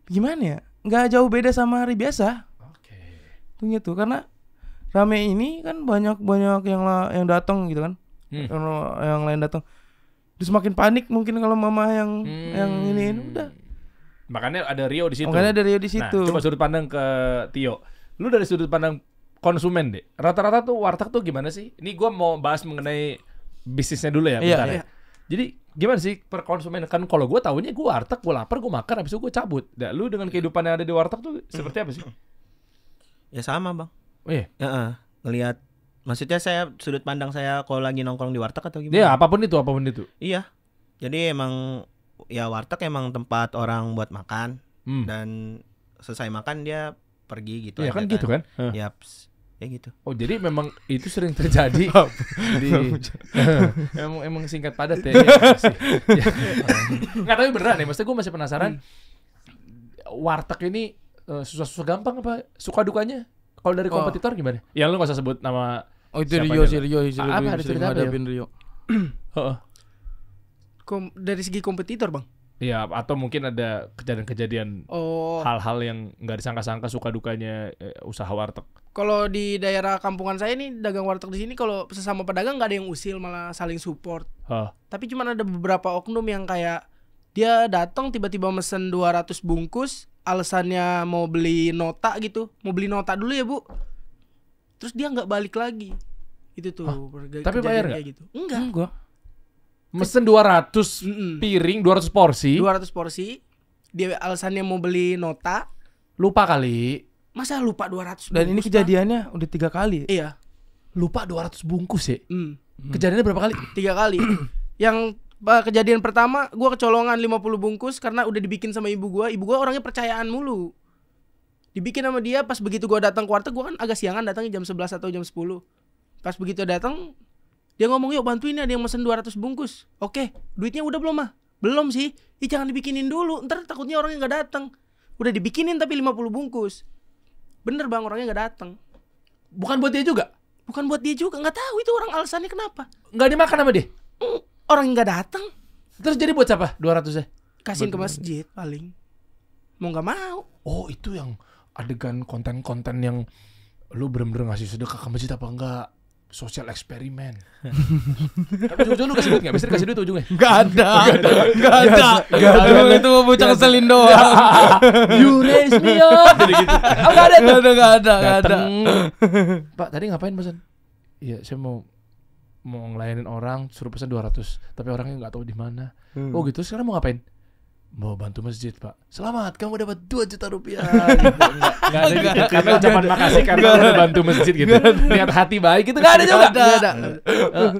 gimana ya? Nggak jauh beda sama hari biasa. Oke. Untungnya tuh karena rame ini kan banyak yang datang gitu kan. Yang lain datang. Terus makin panik mungkin kalau mama yang ini udah. Makanya ada Rio di situ. Nah, coba sudut pandang ke Tio. Lu dari sudut pandang konsumen deh. Rata-rata tuh warteg tuh gimana sih? Ini gue mau bahas mengenai bisnisnya dulu ya, bentar ya. Jadi gimana sih per konsumen? Kan kalau gue tahunya gue warteg, gue lapar, gue makan, habis itu gue cabut. Nah, lu dengan kehidupan yang ada di warteg tuh seperti apa sih? Ya sama bang. Oh iya? Ngelihat, maksudnya sudut pandang saya kalau lagi nongkrong di warteg atau gimana? Ya apapun itu. Iya. Jadi emang ya warteg emang tempat orang buat makan dan selesai makan dia pergi gitu. Iya kan gitu kan? Yaps. Ya gitu. Oh jadi memang itu sering terjadi di emang singkat padat ya. Nggak, tapi beneran ya. Maksudnya gue masih penasaran. Warteg ini susah-susah gampang apa suka dukanya? Kalau dari kompetitor gimana? Ya lu nggak usah sebut nama. Oh itu Rio. Apa ada cerita apa ya? Rio. Dari segi kompetitor bang. Iya, atau mungkin ada kejadian-kejadian hal-hal yang nggak disangka-sangka suka dukanya usaha warteg. Kalau di daerah kampungan saya nih dagang warteg di sini, kalau sesama pedagang nggak ada yang usil, malah saling support. Tapi cuma ada beberapa oknum yang kayak dia datang tiba-tiba mesen 200 bungkus, alasannya mau beli nota gitu, mau beli nota dulu ya bu. Terus dia nggak balik lagi. Itu tuh. Tapi bayar nggak? Gitu. Enggak. Mesen 200 piring, 200 porsi. 200 porsi. Dia alasannya mau beli nota. Lupa kali. Masa lupa 200 bungkus? Dan ini kejadiannya udah 3 kali. Iya. Lupa 200 bungkus ya? Kejadiannya berapa kali? 3 kali. Yang kejadian pertama gua kecolongan 50 bungkus karena udah dibikin sama ibu gua. Ibu gua orangnya percayaan mulu. Dibikin sama dia, pas begitu gua datang ke warteg, gua kan agak siangan datangnya jam 11 atau jam 10. Pas begitu datang, dia ngomong, "Yuk bantuin, ada yang mesen 200 bungkus." Oke, duitnya udah belum mah? Belum sih. Jangan dibikinin dulu, ntar takutnya orangnya gak datang. Udah dibikinin tapi 50 bungkus. Bener bang, orangnya gak datang. Bukan buat dia juga? Bukan buat dia juga, nggak tahu itu orang alasannya kenapa. Nggak dimakan sama dia. Orang yang nggak datang Terus jadi buat siapa 200-nya? kasihin ke masjid paling. Mau nggak mau. Oh, itu yang adegan konten-konten yang lu bener-bener ngasih sedekah ke masjid apa enggak? Sosial eksperimen. Tapi ujung-ujung lu kasih duit nggak? Biasanya kasih duit ujungnya. Nggak ada. Itu bocah ngeselin doang. You raise me up. Jadi gitu. Oh, nggak ada tuh. Nggak ada. Dateng. Pak, tadi ngapain pesan? Iya, saya mau ngelayanin orang, suruh pesan 200, tapi orangnya nggak tahu di mana. Oh gitu, sekarang mau ngapain? Mau bantu masjid, Pak. Selamat, kamu dapat 2 juta rupiah. Gitu. Nggak ada gitu. Karena ucapan makasih karena udah bantu masjid gitu. Niat hati baik itu nggak ada juga. Nggak ada.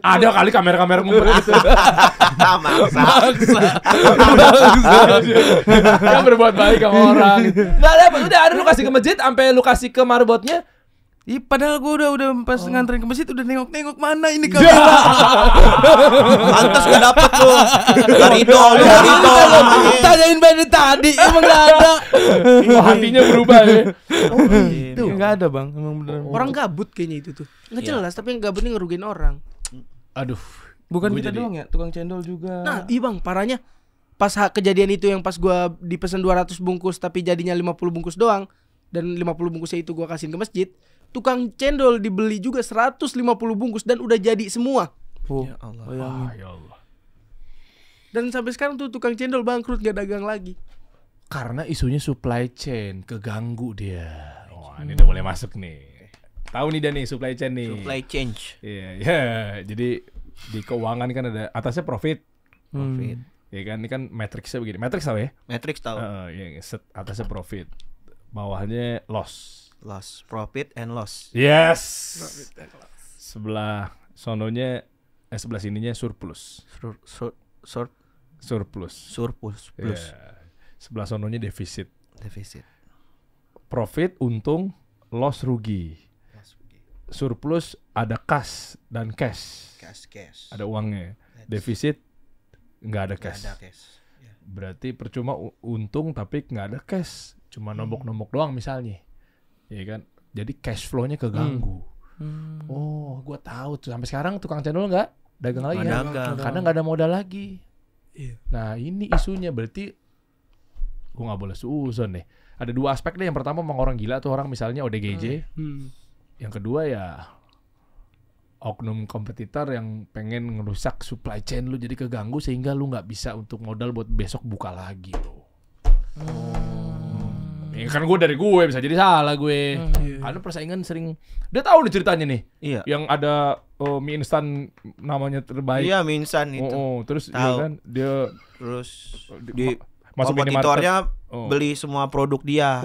Ada kali kamera-kamera ngumpul gitu. Maksa. Yang berbuat baik sama orang. Nggak ada, udah ada lu kasih ke masjid, sampai lu kasih ke marbotnya. Padahal gue udah pas nganterin ke masjid udah nengok mana ini kamera. Pantas gak dapet lu. Garito. Tanyain dari tadi emang gak ada. Oh, hatinya berubah ya. Oh gitu. Gak ada bang, emang bener. Orang gabut kayaknya itu tuh. Nggak jelas, tapi yang gabut ini ngerugiin orang. Aduh. Bukan Gua kita jadi- doang ya, tukang cendol juga. Nah, iya bang, parahnya pas kejadian itu yang pas gua dipesan 200 bungkus tapi jadinya 50 bungkus doang, dan 50 bungkusnya itu gua kasihin ke masjid. Tukang cendol dibeli juga 150 bungkus dan udah jadi semua. Ya Allah. Bayangin. Ya Allah. Dan sampai sekarang tuh tukang cendol bangkrut, gak dagang lagi. Karena isunya supply chain keganggu dia. Wah, ini udah mulai masuk nih. Tahu nih dia nih supply chain nih. Supply change. Iya, ya. Jadi di keuangan kan ada atasnya profit. Profit. Ya kan, ini kan matriksnya begini. Matriks tahu ya? Matrix tahu. Yang atasnya profit. Bawahnya loss. Loss, profit and loss. Yes. Sebelah sononya sebelah sininya surplus. Surplus. Surplus plus Ya. Sebelah sononya defisit. defisit. Profit untung, loss rugi. Surplus ada kas dan cash. Cash. Ada uangnya. Defisit nggak ada Nggak cash. ada cash. Ya. Berarti percuma untung tapi nggak ada cash. Cuma nombok-nombok doang misalnya. Iya kan? Jadi cash flow-nya keganggu. Oh, gua tahu tuh. Sampai sekarang tukang cendol nggak dagang lagi Nggak kan? dagang. Karena nggak ada modal lagi. Iya. Nah, ini isunya berarti gua nggak boleh suuzon nih. Ada 2 aspek deh. Yang pertama memang orang gila tuh orang misalnya ODGJ. Yang kedua ya oknum kompetitor yang pengen ngerusak supply chain lu jadi keganggu sehingga lu nggak bisa untuk modal buat besok buka lagi lo. Ya kan dari gue bisa jadi salah gue. Ada persaingan sering. Dia tahu nih ceritanya nih. Iya. Yang ada mie instan namanya terbaik. Iya, Minsan itu. Terus Tahu. ya kan dia Terus di masuk minimarket. kompetitornya Oh. beli semua produk dia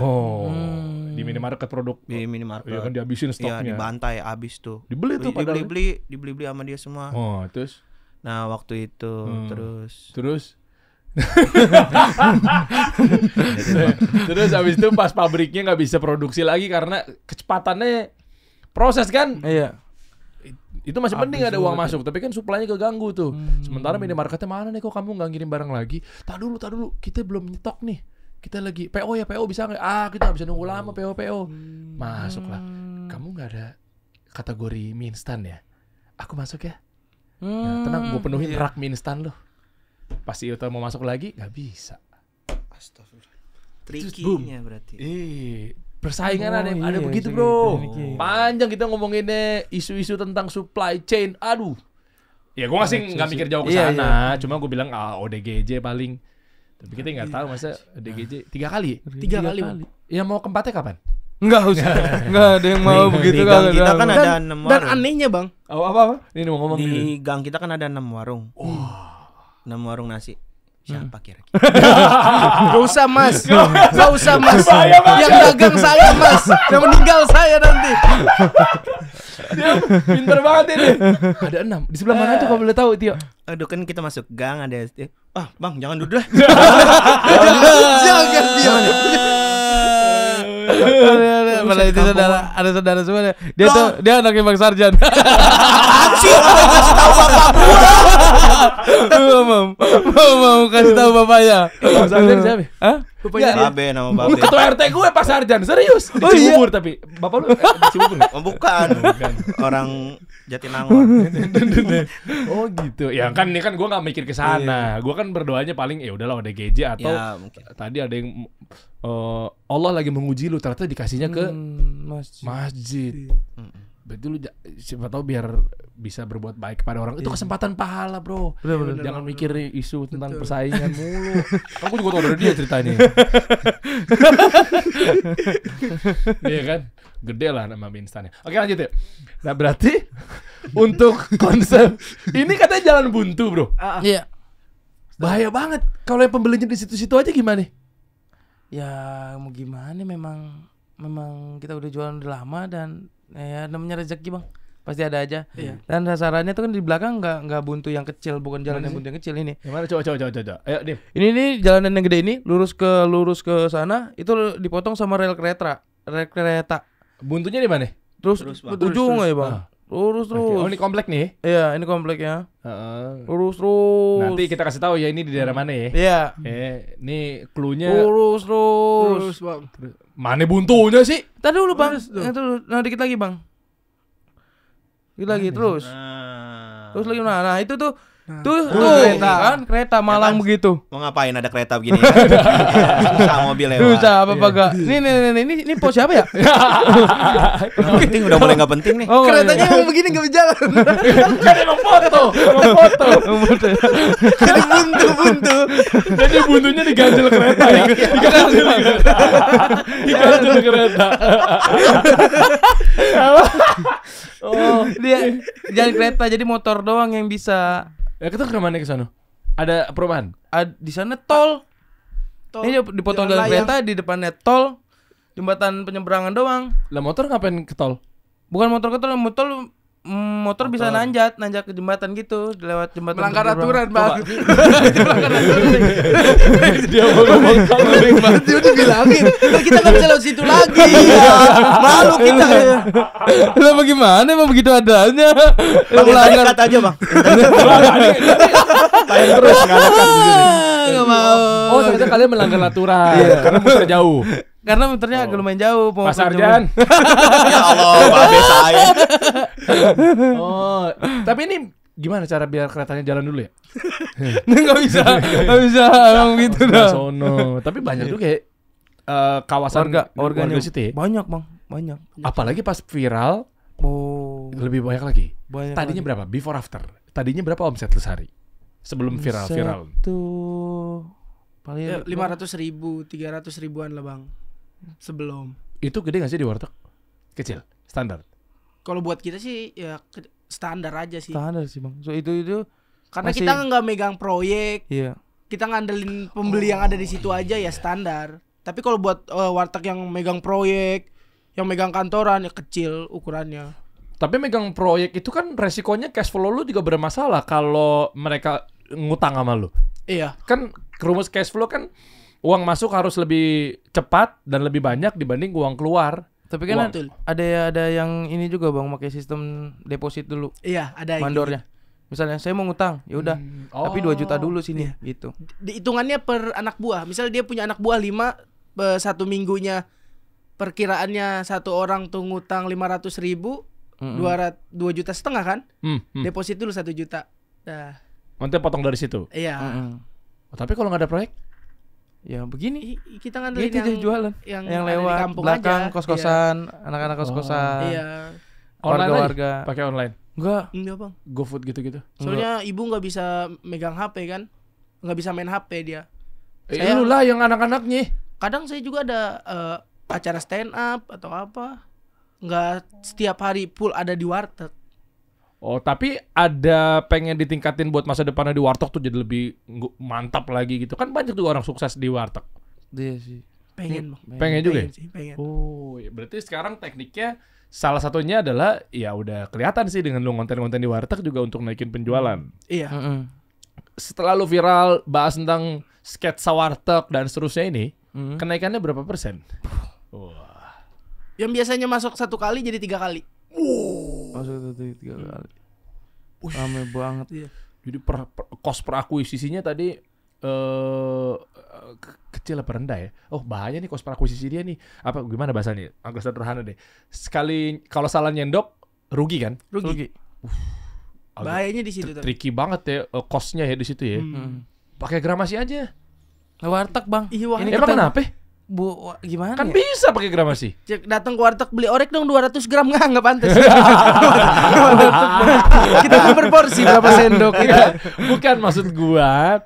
Di minimarket produk. di minimarket. Iya kan dihabisin Iya, stoknya. dibantai abis tuh. Dibeli tuh padahal. Dibeli sama dia semua. Oh, terus Nah, waktu itu terus terus habis itu pas pabriknya nggak bisa produksi lagi karena kecepatannya proses kan. Iya. Itu masih penting ada uang masuk, tapi kan supply-nya keganggu tuh. Sementara minimarketnya mana nih kok kamu nggak ngirim barang lagi? Tak dulu, kita belum nyetok nih. Kita lagi PO ya, PO bisa nggak? Kita nggak bisa nunggu lama PO. Masuklah. Kamu nggak ada kategori mie instan ya? Aku masuk ya. Nah, tenang, gue penuhin rak mie instan lo. Pasti Yuta mau masuk lagi nggak bisa. Astagfirullah. Terus Tricky-nya berarti. Persaingan Oh, ada iya, begitu segitu, bro. Niki. Panjang kita ngomonginnya isu-isu tentang supply chain. Aduh. Ya gue masih nggak mikir jauh ke Iya, sana. Cuma gue bilang ODGJ paling. Tapi kita nggak tahu masa ODGJ 3 kali. 3 kali. Bang. Ya mau keempatnya kapan? Enggak usah. Enggak ada yang mau begitu Di kan. gang kita kan ada 6 Dan warung. anehnya bang, Oh apa? Ini mau ngomong Di gang kita kan ada 6 warung. 6 warung nasi. Siapa kira-kira? gak usah mas, gak usah mas. Yang dagang saya mas, yang meninggal saya nanti. Dia pinter banget ini. Ada 6. Di sebelah mana tuh kalau boleh tahu Tio? Aduh, kan kita masuk gang ada. Bang, jangan duduk lah. Jangan dia. Padahal itu ada saudara semua. Dia anaknya Bang Sarjan. Anjir, kasih tahu bapak Mau kasih tahu bapaknya. Bang Sarjan siapa? Hah? gua. Babe, nama babe. Ketua RT gue Pak Sarjan, serius. Di Cibubur tapi. Bapak lu di Cibubur nggak? Oh, bukan. Orang Jatinangor. Oh gitu. Ya kan ini kan gue nggak mikir ke sana. Gue kan berdoanya paling ya udahlah ODGJ atau Ya, mungkin. tadi ada yang Allah lagi menguji lu, ternyata dikasihnya ke masjid. Berarti lu siapa tahu biar bisa berbuat baik kepada orang. Itu kesempatan pahala, bro. Bener. Jangan mikir isu tentang persaingan mulu. Aku juga tahu dari dia ceritanya. Iya kan? Gede lah nama mie instannya. Oke, lanjut ya. Nah, berarti untuk konsep ini katanya jalan buntu, bro. Iya. Bahaya banget. Kalau yang pembelinya di situ-situ aja gimana? Ya mau gimana, memang kita udah jualan udah lama dan ya namanya rezeki bang, pasti ada aja. Iya. Dan sasarannya tuh kan di belakang nggak buntu yang kecil, bukan jalan yang buntu yang kecil ini. Yang mana? Coba. Ayo, Dim. Ini jalanan yang gede ini lurus ke sana itu dipotong sama rel kereta. Buntunya di mana? Terus Bang. ujung aja bang. Ah. Lurus terus. Oh, ini komplek nih. Iya, ini kompleknya. Heeh. Lurus terus. Nanti kita kasih tahu ya ini di daerah mana ya. Iya. Ini cluenya Lurus terus. Terus bang. mana buntunya sih? Tadi dulu bang. Nah dikit lagi bang. Dikit lagi terus. Terus lagi nah itu tuh. Tuh kereta Malang kan? begitu. Mau ngapain ada kereta begini? Ya, susah mobil lewat. Susah apa gak? Ini pos siapa ya? Nggak penting, udah mulai nggak penting nih. Oh, Keretanya emang begini gak berjalan. Kan emang foto. Jadi buntu. Jadi buntunya diganjel kereta ya. Diganjel kereta. Oh, dia jalan kereta jadi motor doang yang bisa. Ya kita kemana ke sana? Ada perubahan? Di sana tol. Ini dipotong jalan kereta, di depannya tol. Jembatan penyeberangan doang. Lah motor ngapain ke tol? Bukan motor ke tol, motor bisa nanjak ke jembatan gitu, lewat jembatan. Melanggar aturan bang. Dia mau ngomong Dia udah bilangin. Kita nggak bisa lewat situ lagi. Malu kita. Lah bagaimana emang begitu adanya? Bang, yang kata aja bang. Tayang terus ngalakan di sini. Nggak mau. Oh, ternyata kalian melanggar aturan karena muter jauh. Karena muternya agak lumayan jauh. Mas Arjan. Ya Allah, babe saya. Oh, tapi ini gimana cara biar keretanya jalan dulu ya? Nggak bisa emang gitu dah. Sono. Tapi banyak juga ya kawasan warganya situ ya? banyak bang, banyak. Apalagi pas viral Oh, lebih banyak lagi. banyak. Tadinya berapa? Before after. Tadinya berapa omset lu sehari? Sebelum viral. Tuh paling 500.000, 300.000-an lah bang. Sebelum. Itu gede gak sih di warteg? Kecil, standar. Kalau buat kita sih ya standar aja sih. standar sih bang. So itu Karena masih- kita nggak megang proyek, iya. kita ngandelin pembeli yang ada di situ aja ya standar. Tapi kalau buat warteg yang megang proyek, yang megang kantoran ya kecil ukurannya. Tapi megang proyek itu kan resikonya cash flow lu juga bermasalah kalau mereka ngutang sama lu. Iya. Kan rumus cash flow kan uang masuk harus lebih cepat dan lebih banyak dibanding uang keluar. Tapi kan Betul. ada yang ini juga bang, pakai sistem deposit dulu Iya, ada yang mandornya. Misalnya saya mau ngutang, ya udah. Tapi 2 juta dulu sini gitu. Dihitungannya per anak buah. Misal dia punya anak buah 5, 1 minggunya perkiraannya satu orang tuh ngutang 500.000, 2 juta setengah kan? Deposit dulu 1 juta. Dah. Nanti potong dari situ. Iya. Oh, tapi kalau nggak ada proyek? Ya begini. Kita ngandelin Itu yang jualan. yang Yang ada di lewat kampung belakang aja. kos-kosan, anak-anak kos-kosan. Iya. Online Warga-warga. aja? Pakai online. Enggak. Enggak, Bang. GoFood gitu-gitu. Soalnya ibu nggak bisa megang HP kan? Nggak bisa main HP dia. Saya lu lah yang anak-anaknya. Kadang saya juga ada acara stand up atau apa. Nggak setiap hari full ada di warteg. Oh, tapi ada pengen ditingkatin buat masa depannya di warteg tuh jadi lebih mantap lagi gitu. Kan banyak tuh orang sukses di warteg. Iya sih. Pengen, Bang. Pengen juga ya? sih, pengen. Oh, ya berarti sekarang tekniknya salah satunya adalah ya udah kelihatan sih dengan lu konten-konten di warteg juga untuk naikin penjualan. Iya. Setelah lu viral bahas tentang sketsa warteg dan seterusnya ini, kenaikannya berapa persen? Wah. Yang biasanya masuk 1 kali jadi 3 kali. Masuk itu 3 kali. Rame banget. Iya. Jadi cost per akuisisinya tadi kecil apa rendah ya? Oh bahaya nih cost per akuisisi dia nih. Apa gimana bahasanya? Agak sederhana deh. Sekali kalau salah nyendok rugi kan? Rugi. Agak Bahayanya di situ. tricky banget ya costnya ya di situ ya. Pakai gramasi aja. Warteg bang. Iya, wah. Ini Emang kita- kenapa? Gimana Kan ya? bisa pakai gramasi. Datang ke warteg beli orek dong 200 gram nggak pantas. Kita beli berporsi berapa sendok gitu. Bukan maksud gua.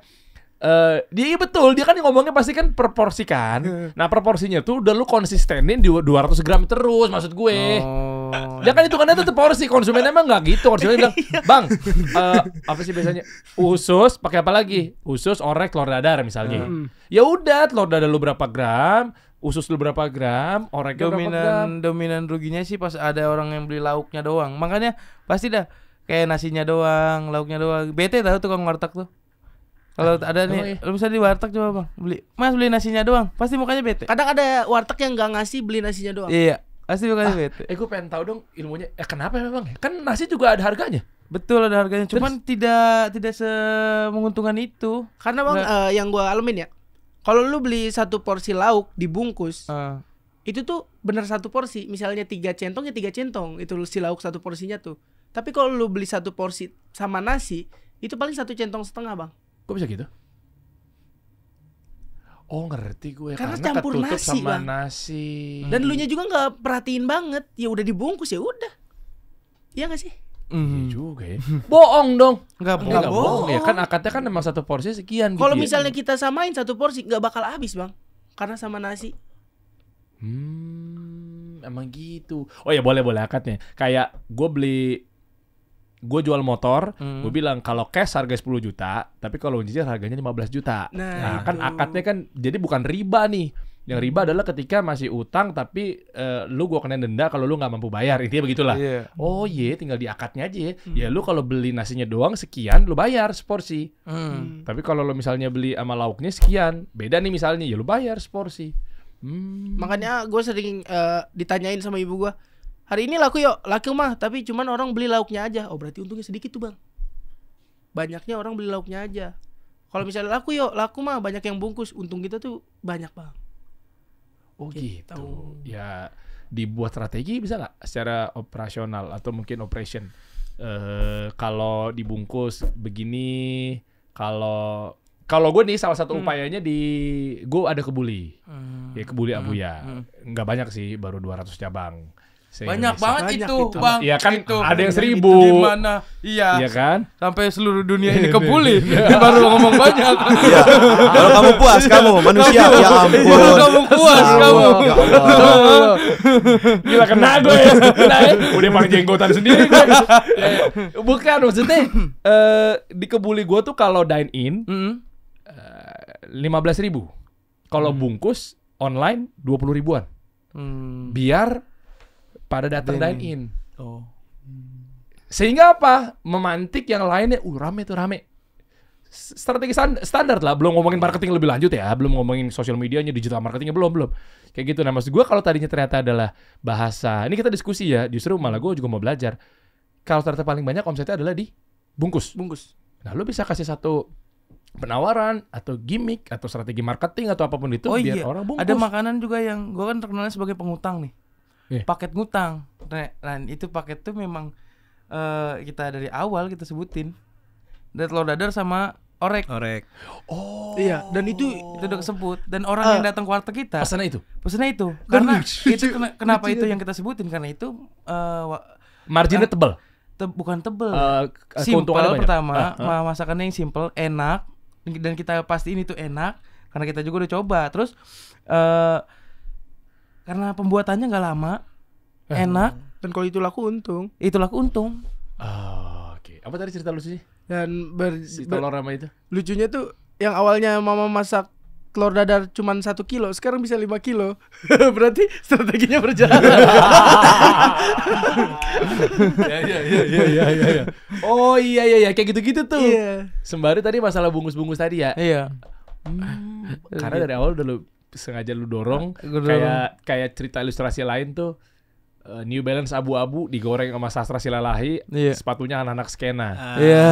Dia betul, dia kan ngomongnya pasti kan proporsi kan. Nah proporsinya tuh udah lu konsistenin di 200 gram terus maksud gue. Oh. Dia kan hitungannya tetap porsi, konsumen emang nggak gitu. Konsumen bilang, bang, apa sih biasanya? Usus pakai apa lagi? Usus, orek, telur dadar misalnya. Ya udah, telur dadar lu berapa gram, usus lu berapa gram, oreknya berapa gram. Dominan ruginya sih pas ada orang yang beli lauknya doang. Makanya pasti dah kayak nasinya doang, lauknya doang. Bete tahu tukang warteg tuh. Kalau ada nih, lu bisa di warteg coba bang, beli nasinya doang, pasti mukanya bete. Kadang ada warteg yang nggak ngasih beli nasinya doang. Iya, pasti mukanya bete. Gue pengen tahu dong ilmunya. Kenapa memang? Kan nasi juga ada harganya. Betul ada harganya, cuman tidak menguntungkan itu. Karena bang yang gua alamin ya, kalau lu beli 1 porsi lauk dibungkus, itu tuh bener 1 porsi. Misalnya 3 centong ya 3 centong, itu si lauk 1 porsinya tuh. Tapi kalau lu beli 1 porsi sama nasi, itu paling 1 centong setengah bang. Kok bisa gitu? Oh ngerti gue. Karena ketutup campur nasi, sama Bang. nasi. Dan lu nya juga nggak perhatiin banget, ya udah dibungkus ya udah. Iya nggak sih? Iya juga ya. Bohong dong. Enggak Enggak bohong. bohong ya kan akadnya kan memang 1 porsi sekian Kalau gitu ya. misalnya kita samain 1 porsi nggak bakal habis bang, karena sama nasi. Emang gitu. Oh ya boleh akadnya. Kayak gue jual motor, gue bilang kalau cash harga 10 juta, tapi kalau cicil harganya 15 juta. Nah kan akadnya kan jadi bukan riba nih. Yang riba adalah ketika masih utang tapi lu gue kena denda kalau lu nggak mampu bayar, intinya begitulah. Iya. Oh iya, tinggal di akadnya aja. Ya lu kalau beli nasinya doang sekian, lu bayar seporsi. Tapi kalau lu misalnya beli sama lauknya sekian, beda nih misalnya, ya lu bayar seporsi. Makanya gue sering ditanyain sama ibu gue, hari ini laku mah, tapi cuman orang beli lauknya aja. Oh berarti untungnya sedikit tuh bang. Banyaknya orang beli lauknya aja. Kalau misalnya laku mah banyak yang bungkus, untung kita tuh banyak bang. Oh gitu. Ya dibuat strategi bisa nggak secara operasional atau mungkin operation? Kalau dibungkus begini, kalau gue nih salah satu upayanya gue ada kebuli. Ya kebuli Abuya. Nggak banyak sih, baru 200 cabang. Banyak banget Banyak itu, itu. bang. Iya kan itu. ada yang 1000. Gimana? Iya. Iya kan? Sampai seluruh dunia ini kebuli. Baru ngomong banyak. Iya. Kalau kamu puas, kamu manusia, ya ampun. Baru kamu puas, kamu. Ya Allah. Gila kena gue ya. Udah paling jenggotan sendiri gue. Bukan maksudnya di kebuli gue tuh kalau dine in 15.000. Kalau bungkus online 20 ribuan. Biar pada datang dine in. Sehingga apa? Memantik yang lainnya. Rame tuh rame. Strategi standar lah. Belum ngomongin marketing lebih lanjut ya. Belum ngomongin sosial medianya, digital marketingnya belum. Kayak gitu. Nah maksud gue kalau tadinya ternyata adalah bahasa. Ini kita diskusi ya. Justru malah gue juga mau belajar. Kalau ternyata paling banyak omsetnya adalah di bungkus. Nah lu bisa kasih satu penawaran atau gimmick atau strategi marketing atau apapun itu biar orang bungkus. Ada makanan juga yang gue kan terkenalnya sebagai pengutang nih. Paket ngutang. Nah itu paket tuh memang kita dari awal kita sebutin. Dari telur dadar sama orek. Oh. Iya. Dan itu udah kesebut. Dan orang yang datang ke warteg kita pesannya itu. Karena itu kenapa itu yang kita sebutin, karena itu marginnya tebal. Bukan tebel. Keuntungannya Simple banyak. pertama, masakannya yang simple, enak, dan kita pastiin itu enak karena kita juga udah coba. Terus karena pembuatannya nggak lama, enak, dan kalau itu laku untung. Oke. Apa tadi cerita lu sih? Dan Si telur sama itu. lucunya tuh yang awalnya mama masak telur dadar cuman 1 kilo, sekarang bisa 5 kilo. Berarti strateginya berjalan. Iya. Oh iya kayak gitu-gitu tuh. Iya. Sembari tadi masalah bungkus-bungkus tadi ya. Iya. Karena dari awal udah lu sengaja lu dorong. Gua dorong. Kayak cerita ilustrasi lain tuh. New Balance abu-abu digoreng sama Sastra Silalahi, Iya. sepatunya anak-anak skena. Iya,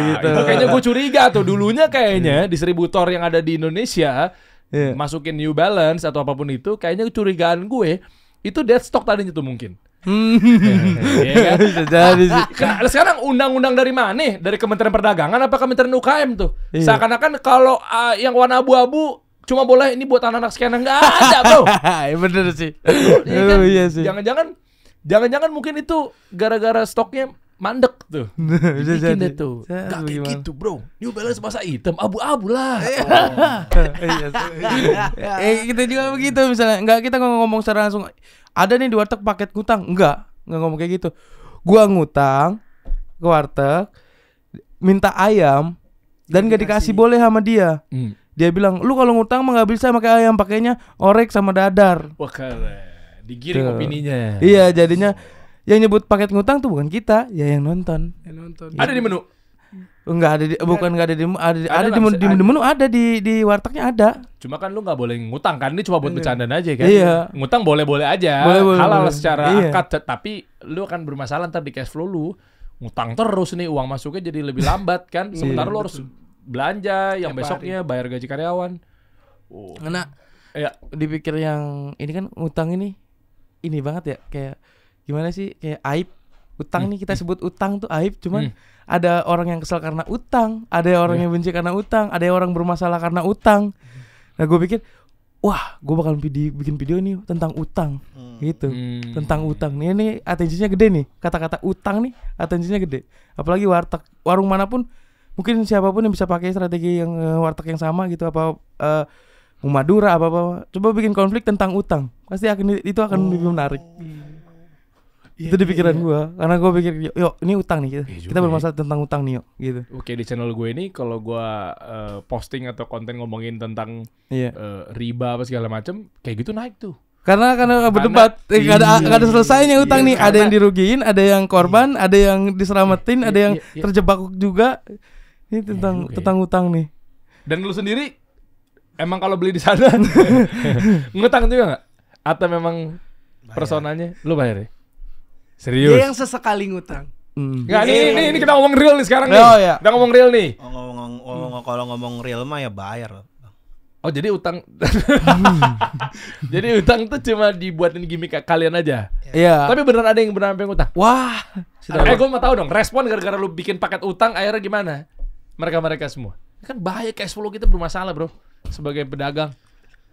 gitu. Itu kayaknya gue curiga tuh dulunya kayaknya distributor yang ada di Indonesia Iya. masukin New Balance atau apapun itu, kayaknya kecurigaan gue itu dead stock tadinya tuh mungkin. Iya kan? Bisa jadi sih. Sekarang undang-undang dari mana? Dari Kementerian Perdagangan apa Kementerian UKM tuh? Iya. Seakan-akan kalau yang warna abu-abu cuma boleh ini buat anak-anak skena, nggak ada bro. Ya bener sih. Iya kan? Iya sih. Jangan-jangan mungkin itu gara-gara stoknya mandek tuh. Bisa Bikin jadi. deh tuh. Bisa, Gak kayak bagaimana? gitu bro. New Balance masa hitam, abu-abu lah. Iya sih. Kita juga begitu misalnya. Enggak, kita ngomong secara langsung. Ada nih di warteg paket ngutang. Enggak ngomong kayak gitu. Gua ngutang ke warteg, minta ayam dan gak dikasih boleh sama dia. Dia bilang, lu kalau ngutang mah gak bisa pakai ayam, pakainya orek sama dadar. Wah keren. Digiring Tuh. opininya. Iya, jadinya yang nyebut paket ngutang tuh bukan kita, ya yang nonton. Ada di menu. Enggak ada di, bukan enggak ada di ada Ada di nggak? di menu ada di wartegnya ada. Cuma kan lu nggak boleh ngutang kan, ini cuma buat bercandaan aja kan. Iya. Ngutang boleh-boleh aja. Boleh, halal boleh. secara Iya. akad, tapi lu akan bermasalah ntar di cash flow lu. Ngutang terus nih, uang masuknya jadi lebih lambat kan. Sementara lu harus belanja yang Tiap besoknya bayar gaji karyawan. Oh. Karena Ya, dipikir yang ini kan utang ini banget ya, kayak gimana sih, kayak aib. Utang nih kita sebut utang tuh aib, cuman ada orang yang kesel karena utang, ada orang yang benci karena utang, ada orang bermasalah karena utang. Nah gue pikir, wah gue bakal bikin video nih tentang utang gitu, tentang utang. Ini atensinya gede nih, kata-kata utang nih atensinya gede. Apalagi warteg, warung manapun, mungkin siapapun yang bisa pakai strategi yang warteg yang sama gitu, apa Madura apa coba bikin konflik tentang utang, pasti itu akan lebih menarik. Itu di pikiran gua, karena gua pikir yuk ini utang nih kita bermasalah tentang utang nih yuk gitu. Oke, di channel gue ini kalau gue posting atau konten ngomongin tentang Iya. riba apa segala macem, kayak gitu naik tuh. Karena berdebat, nggak ada selesainya utang nih. Ada yang dirugiin, ada yang korban, ada yang diselamatin, ada yang terjebak juga. Ini tentang utang nih. Dan lu sendiri emang kalau beli di sana ngutang juga nggak? Atau memang personanya lu bayar ya? Serius? Dia yang sesekali ngutang. Nggak, ini kita ngomong real nih sekarang nih. Oh, iya. Kita ngomong real nih. Kalau ngomong real mah ya bayar loh. Oh jadi utang jadi utang tuh cuma dibuatin gimmick kalian aja. Iya. Tapi beneran ada yang beneran pengen utang. Wah. Gue mau tahu dong, respon gara-gara lu bikin paket utang akhirnya gimana? Mereka semua. Kan bahaya cash flow kita bermasalah, bro. Sebagai pedagang.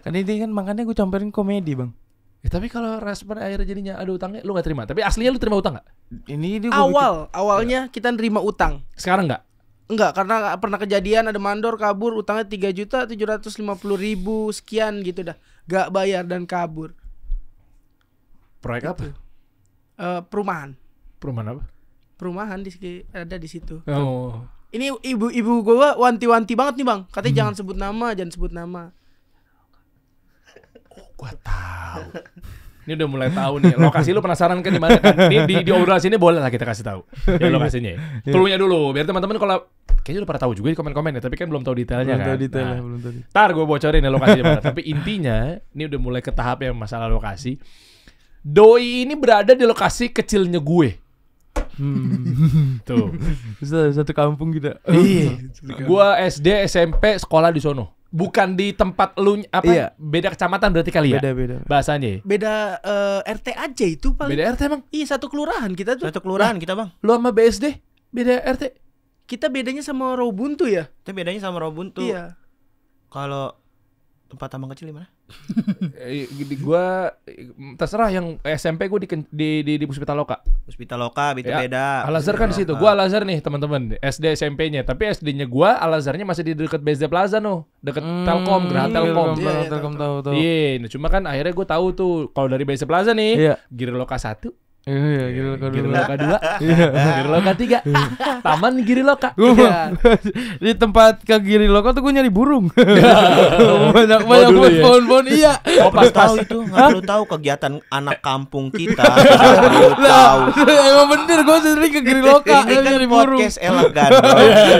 Kan ini kan makanya gue campurin komedi, Bang. Ya, tapi kalau respon akhirnya jadinya ada utangnya, lu gak terima. Tapi aslinya lu terima utang gak? Ini dia gua Awalnya kita nerima utang. Sekarang gak? Enggak, karena pernah kejadian ada mandor kabur utangnya 3.750.000 sekian gitu dah. Gak bayar dan kabur. Proyek apa? Perumahan. Perumahan apa? Perumahan ada di situ. Oh. Ini ibu gua wanti-wanti banget nih, Bang. Katanya jangan sebut nama. Gua tahu. Ini udah mulai tahu nih. Lokasi lu penasaran kan di mana kan? Ini di obrolan sini boleh lah kita kasih tahu. Ya lokasinya. Cluenya dulu biar teman-teman kalau kayaknya udah pada tahu juga di komen-komen ya, tapi kan belum tahu detailnya belum kan. tahu detailnya, Nah, belum tahu. ntar gue bocorin ya lokasinya mana. Tapi intinya ini udah mulai ke tahap yang masalah lokasi. Doi ini berada di lokasi kecilnya gue. Tuh. Satu kampung kita. Iya. Gua SD, SMP, sekolah di sono. Bukan di tempat lu apa? Iya. Beda kecamatan berarti kali ya? Beda. Bahasanya. Ya? Beda RT aja itu paling. Beda RT emang? Iya, satu kelurahan kita tuh. Satu kelurahan kita, Bang. Lu sama BSD beda RT? Kita bedanya sama Robuntu ya? Itu bedanya sama Robuntu. Iya. Kalau tempat tambang kecil di mana? Gua terserah yang SMP gua di Puspita Loka. Puspita Loka itu Ya, beda. Al-Azhar kan di situ. Gua Al-Azhar nih, teman-teman. SD SMP-nya, tapi SD-nya gua Al-Azharnya masih di dekat BSD Plaza no, dekat Telkom, Geraha Telkom. Telkom tahu. Iya, nah, cuma kan akhirnya gua tahu tuh kalau dari BSD Plaza nih, Iya. Giri Loka 1, Iya, Giri Loka Giri dulu. Loka 2, Giri Loka 3, Taman Giri Loka. Gua di tempat ke Giri Loka tuh gue nyari burung. Banyak dulu ya? pohon-pohon iya. Oh, pas tahu itu nggak perlu tahu kegiatan anak kampung kita. Nggak perlu tahu. Emang bener gue sering ke Giri Loka Ini kan nyari burung. podcast elegan.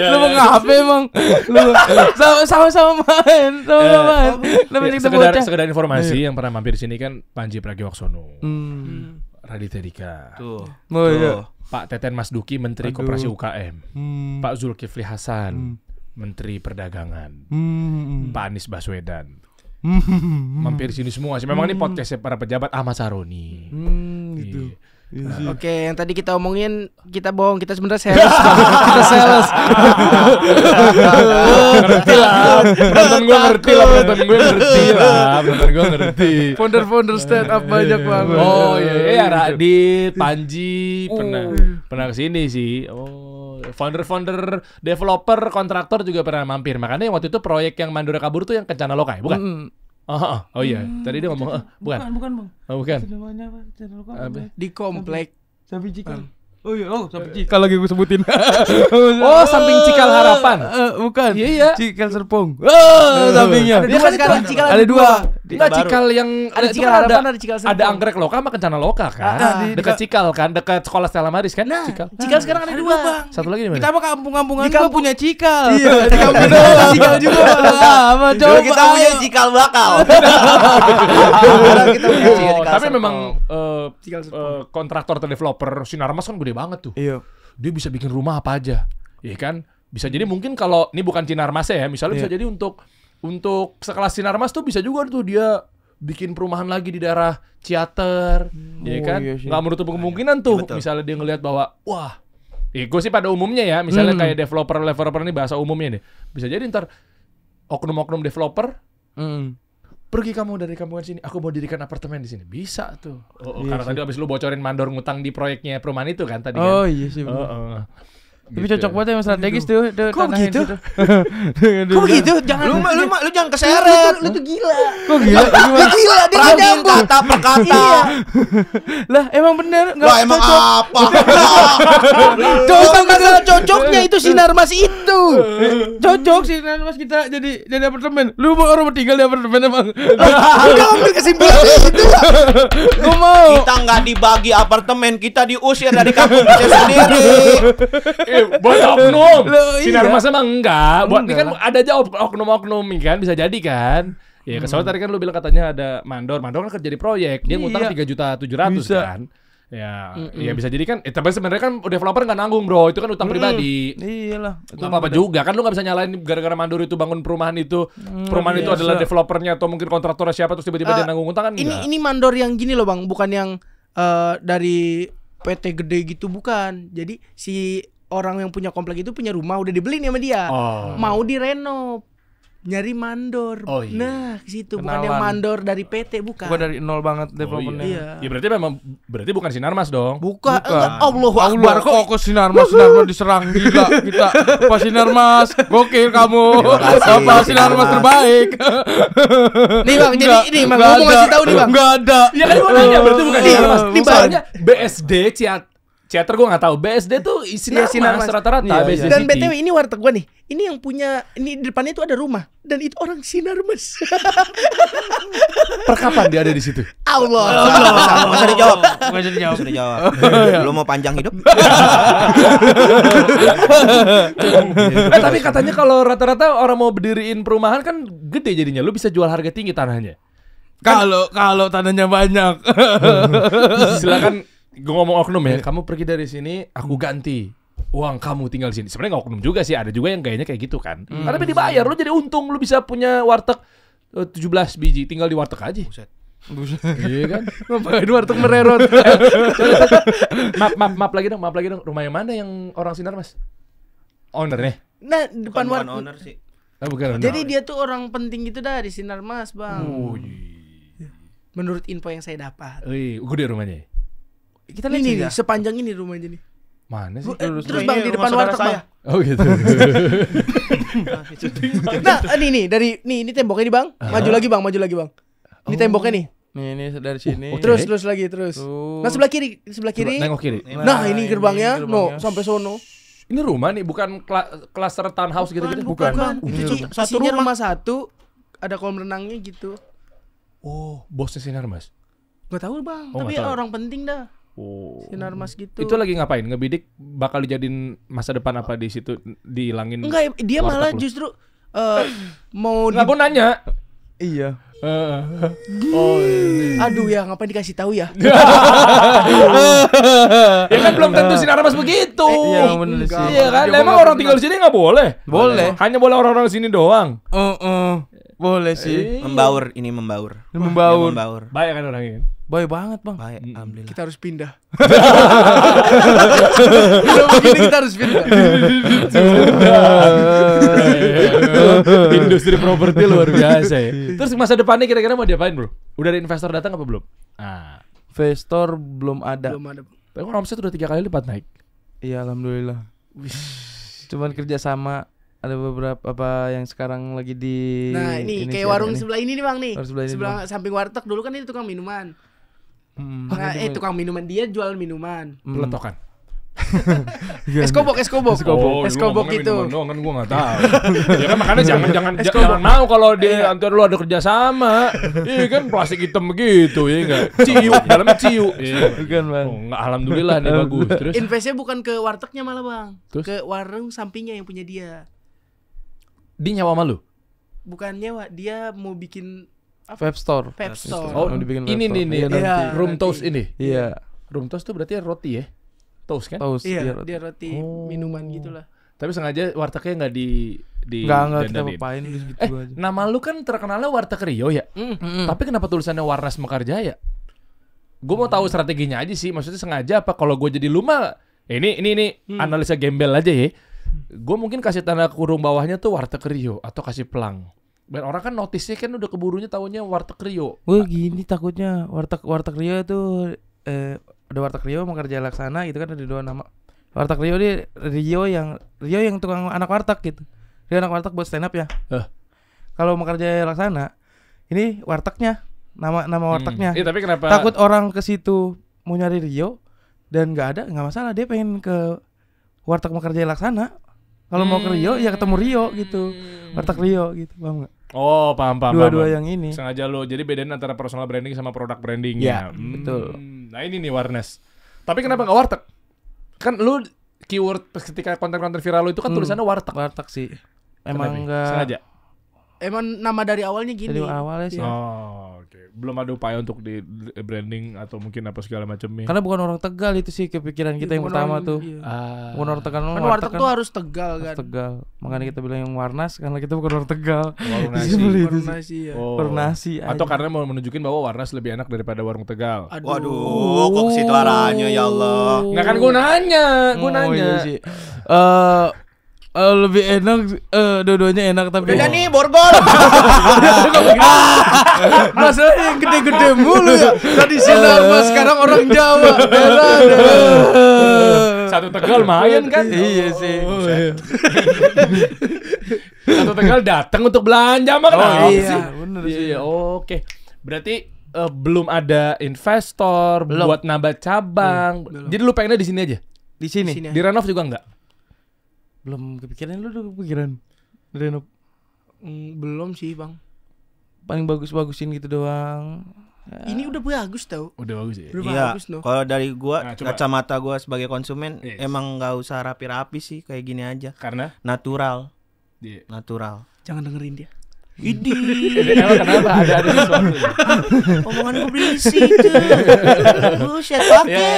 Lu mau ngapain emang? Lu sama-sama main. Namanya kita bocah. Sekedar informasi yang pernah mampir di sini kan Panji Pragiwaksono, Raditya Dika, Tuh. Oh iya. Pak Teten Mas Duki Menteri Koperasi UKM, Pak Zulkifli Hasan Menteri Perdagangan, Pak Anies Baswedan. Mampir sini semua sih. Memang ini podcastnya para pejabat, Ahmad Saroni. Gitu. Oke, yang tadi kita omongin kita bohong, kita sebenarnya sales. Kita sales. Ngerti lah. Penonton gue ngerti lah. Penonton gue ngerti. Founder stand up banyak banget. Oh iya, Radit, Panji pernah kesini sih. Oh, founder developer kontraktor juga pernah mampir. Makanya waktu itu proyek yang Mandura Kabur tuh yang Kencana Loka ya, bukan? Oh iya, tadi dia ngomong bukan. Bukan, Bang. Oh, bukan. Namanya apa? Channel Loka. Di komplek. Sapi Cikal. Oh iya, Sapi Cikal lagi gue sebutin. Oh, samping Cikal Harapan. Bukan. Iya. Cikal Serpong. Sampingnya. Dia kan sekarang Cikal ada dua. Enggak, Cikal yang Ada Cikal kan Harapan, ada Cikal Serpong. ada Anggrek Loka sama Kencana Loka kan. Dekat Cikal kan, dekat sekolah Stella Maris kan. Nah, Cikal. Cikal sekarang ada dua. Satu lagi di mana? Kita mah kampung-kampungan juga punya Cikal. Iya, di kampung Cikal juga. Apa Dulu coba? kita punya cikal bakal. Sekarang kita punya cikal Tapi serpong. memang Cikal Serpong. kontraktor atau developer Sinarmas kan gede banget tuh. Iya. Dia bisa bikin rumah apa aja. Iya kan? Bisa jadi mungkin kalau ini bukan Sinarmas ya, misalnya bisa jadi untuk sekelas Sinarmas tuh bisa juga tuh dia bikin perumahan lagi di daerah Ciater, ya kan? iya sih. Nggak menutup kemungkinan tuh, betul. misalnya dia ngelihat bahwa wah, gue sih pada umumnya ya, misalnya kayak developer ini bahasa umumnya nih, bisa jadi ntar oknum-oknum developer pergi kamu dari kampungan sini, aku mau dirikan apartemen di sini, bisa tuh. Karena tadi abis lu bocorin mandor ngutang di proyeknya perumahan itu kan tadi kan. Oh iya sih. Tapi Gitu. cocok banget emang strategis tuh. Kok tanahin gitu? situ. Kok gitu? Jangan Lu jangan keseret. Lu tuh gila. Kok gila? Dia gila, dia nggak Perhatiin nyambung. kata per kata. Lah emang bener Lah emang apa? Bukan masalah cocoknya, itu Sinarmas itu. Cocok sih Mas kita jadi apartemen. Lu mau orang tinggal di apartemen emang? Udah ambil kesimpulan itu. Gua mau. Kita nggak dibagi apartemen, kita diusir dari kampung kita sendiri. Buat oknum. Loh, iya. Sinarmas emang enggak. Buat ini Enggak. kan ada aja oknum-oknum kan bisa jadi kan. Ya, soalnya tadi kan lu bilang katanya ada mandor kan kerja di proyek. Dia ngutang 3.700.000 Bisa. kan. Ya, ya bisa jadi kan. Tapi sebenarnya kan developer nggak nanggung, Bro. Itu kan utang pribadi. Iyalah. Gak apa-apa juga kan, lu gak bisa nyalain gara-gara mandor itu bangun perumahan itu. Perumahan itu biasa. adalah developernya atau mungkin kontraktornya siapa terus tiba-tiba dia nanggung utang kan enggak. Ini mandor yang gini loh Bang, bukan yang dari PT gede gitu, bukan. Jadi si orang yang punya komplek itu punya rumah udah dibeli nih sama dia. Mau direnov. Nyari mandor. Oh, iya. Nah, ke situ bukan Kenalan. yang mandor dari PT, bukan. Gua dari nol banget Oh, developernya. Iya. Ya berarti bukan Sinarmas dong. Bukan. Bukan. Allahu Allah Akbar kok ke Sinarmas diserang gila kita. Pas Sinarmas gokil kamu. Apa Sinarmas terbaik. Nih Bang, jadi ini Bang, gua mau ngasih tahu nih Bang. Enggak ada. Ya kan gua nanya berarti bukan Iya, Sinarmas. bukan. Soalnya BSD Ciater gue nggak tahu. BSD tuh Sinarmas Sinarmas. rata-rata. Iya, BSD Dan City. BTW ini warteg gua nih. Ini yang punya, ini di depannya itu ada rumah dan itu orang Sinarmas. Perkapan dia ada di situ? Allah. Nggak usah dijawab. Enggak jadi jawab. Nggak usah dijawab. Lu mau panjang hidup? Tapi katanya kalau rata-rata orang mau berdiriin perumahan kan gede jadinya. Lu bisa jual harga tinggi tanahnya. Kalau tanahnya banyak. Silakan gue ngomong oknum ya. Kamu pergi dari sini, aku ganti uang kamu tinggal di sini. Sebenarnya nggak oknum juga sih. Ada juga yang kayaknya kayak gitu kan. Tapi dibayar, lu jadi untung. Lu bisa punya warteg 17 biji, tinggal di warteg aja. Iya kan? Ngapain warteg mererot? Maaf lagi dong. Rumah yang mana yang orang Sinarmas? Ownernya? Nah, depan Bukan warteg. owner sih. Bukan. Jadi dia tuh orang penting gitu dah di Sinarmas, Bang. Oh, iya. Menurut info yang saya dapat. Gede rumahnya. Kita lihat Ini sih. nih, sepanjang ini rumahnya nih. Mana sih? Terus Ini Bang di rumah depan saudara warteg, saya. Bang. Oh gitu. Nah, ini nih dari ini temboknya nih, Bang. Maju lagi, Bang. Ini temboknya nih. Nih ini dari sini. oke. Terus lagi terus. Tuh. Nah sebelah kiri, sebelah Coba kiri. nengok kiri. Nah, ini gerbangnya, gerbangnya. sampai sono. Ini rumah nih, bukan klaster townhouse gitu-gitu. Bukan. Itu Satu isinya rumah. rumah satu, ada kolam renangnya gitu. Oh, bosnya Sinarmas. Gak tahu bang, Oh, tapi nggak tahu. orang penting dah. Oh. Sinarmas gitu. Itu lagi ngapain? Ngebidik bakal dijadiin masa depan apa di situ, dihilangin? Enggak, dia warteg malah lu? justru mau Nggak mau nanya. Iya. Oh, ini. Aduh ya, ngapain dikasih tahu ya? Ya kan belum tentu Sinarmas begitu. Iya bener sih. Iya kan, Dia emang nggak orang pernah. tinggal di sini nggak boleh. Boleh. Hanya boleh orang-orang sini doang. Boleh sih. Membaur, ini membaur. Membaur. Dia membaur. Baik kan orang ini. Baik banget bang. Baik, alhamdulillah. Kita harus pindah. Kalau begini kita harus pindah. Industri properti luar biasa ya. Terus masa depannya kira-kira mau diapain bro? Udah ada investor datang apa belum? Ah, Investor belum ada. Belum ada. tapi omset udah 3 kali lipat naik. Iya alhamdulillah. Cuman kerja sama ada beberapa apa yang sekarang lagi di. Nah ini kayak sih warung ada nih. sebelah ini nih bang nih. Warung sebelah ini, Sebelah samping warteg dulu kan ini tukang minuman. Nah, tukang minuman dia jual minuman. Peletokan. Eskobok itu. Doang kan gua enggak tahu. Ya kan makanya jangan mau kalau di antara lu ada kerja sama. Iya kan plastik hitam begitu ya enggak. Ciu, dalamnya ciu. Iya. Bukan bang. Oh, enggak alhamdulillah nih bagus. Terus Investnya bukan ke wartegnya malah bang. Terus? Ke warung sampingnya yang punya dia. dia nyawa sama lu. Bukan nyewa, dia mau bikin Vape store. vape store. Oh, Mau dibikin ini vape nih store. nih Iya, Iya, nanti. room nanti. toast ini. Iya. Room toast tuh berarti roti ya? Toast kan? Toast. Iya, Iya. dia roti Oh. minuman gitulah. Tapi sengaja wartegnya enggak di Enggak kita dandanin. apain gitu aja. Nama lu kan terkenalnya Warteg Rio ya? Tapi kenapa tulisannya Warnas Mekarjaya? Gue mau tahu strateginya aja sih. Maksudnya sengaja apa? Kalau gue jadi lu mah ini analisa gembel aja ya. Gue mungkin kasih tanda kurung bawahnya tuh Warteg Rio atau kasih pelang. Dan orang kan notisnya kan udah keburunya taunya Warteg Rio. Wah gini takutnya Warteg Rio tuh ada Warteg Rio Mekarjaya Laksana itu kan ada 2 nama. Warteg Rio dia Rio yang tukang anak warteg gitu. Dia anak warteg buat stand up ya. Kalau Mekarjaya Laksana ini wartegnya nama wartegnya. Iya tapi kenapa? Takut orang ke situ mau nyari Rio dan nggak masalah dia pengen ke Warteg Mekarjaya Laksana. Kalau mau ke Rio ya ketemu Rio gitu. Warteg Rio gitu, paham nggak? Oh paham. Dua-dua paham. yang ini. Sengaja lo. Jadi bedain antara personal branding sama produk branding Ya, ya. betul. Nah ini nih Warnes. Tapi kenapa nggak Warteg? Kan lu keyword ketika konten-konten viral lu itu kan tulisannya Warteg. Warteg sih. Kenapa? Emang enggak Sengaja. Emang nama dari awalnya gini. dari awalnya sih. Oh, oke. Belum ada upaya untuk di branding atau mungkin apa segala macamnya. Karena bukan orang Tegal itu sih kepikiran kita yang Bukan pertama orang- tuh. iya. Bukan orang Tegal. Kan warteg tuh harus Tegal harus kan. Tegal. Makanya kita bilang yang Warnas karena kita bukan orang Tegal. Warung nasi. Simpel itu Warung sih. nasi ya. Oh. Warung nasi Atau aja. karena mau menunjukin bahwa Warnas lebih enak daripada warung Tegal. Waduh, kok ke situ arahnya ya Allah. Nggak kan gue nanya, gue Oh, nanya. iya sih. Lebih enak dua-duanya enak tapi Udah nih borgol. Masalahnya yang gede-gede mulu ya. Tadi Sinarmas sekarang orang Jawa. Satu Tegal main kan? Iya sih. Oh, iya. Satu Tegal datang untuk belanja mah Oh, kenapa iya, sih? bener Iya, sih. iya. Oke. Berarti belum ada investor Belum. buat nambah cabang. Jadi lu pengennya di sini aja. Di sini. Di sini. Di renov juga enggak? Belum kepikiran lu udah kepikiran. Renov Belum sih bang. paling bagus-bagusin gitu doang. Ini udah bagus tau. Udah bagus ya. Udah Iya, bagus no. kalau dari Nah, gua coba. kacamata gua sebagai konsumen Yes. emang nggak usah rapi-rapi sih kayak gini aja. Karena Natural, Iya. natural. Jangan dengerin dia. Emang kenapa ada sesuatu? Ya? Omongan gua berisik tuh. Buset pakai.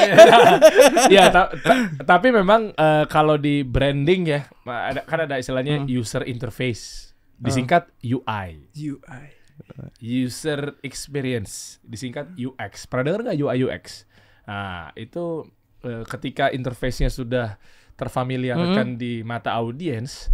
Ya, tapi memang kalau di branding ya, kan ada istilahnya user interface, disingkat UI, UI. user experience, disingkat UX. Pernah dengar nggak UI UX? Nah, itu ketika interface-nya sudah terfamiliarkan di mata audiens,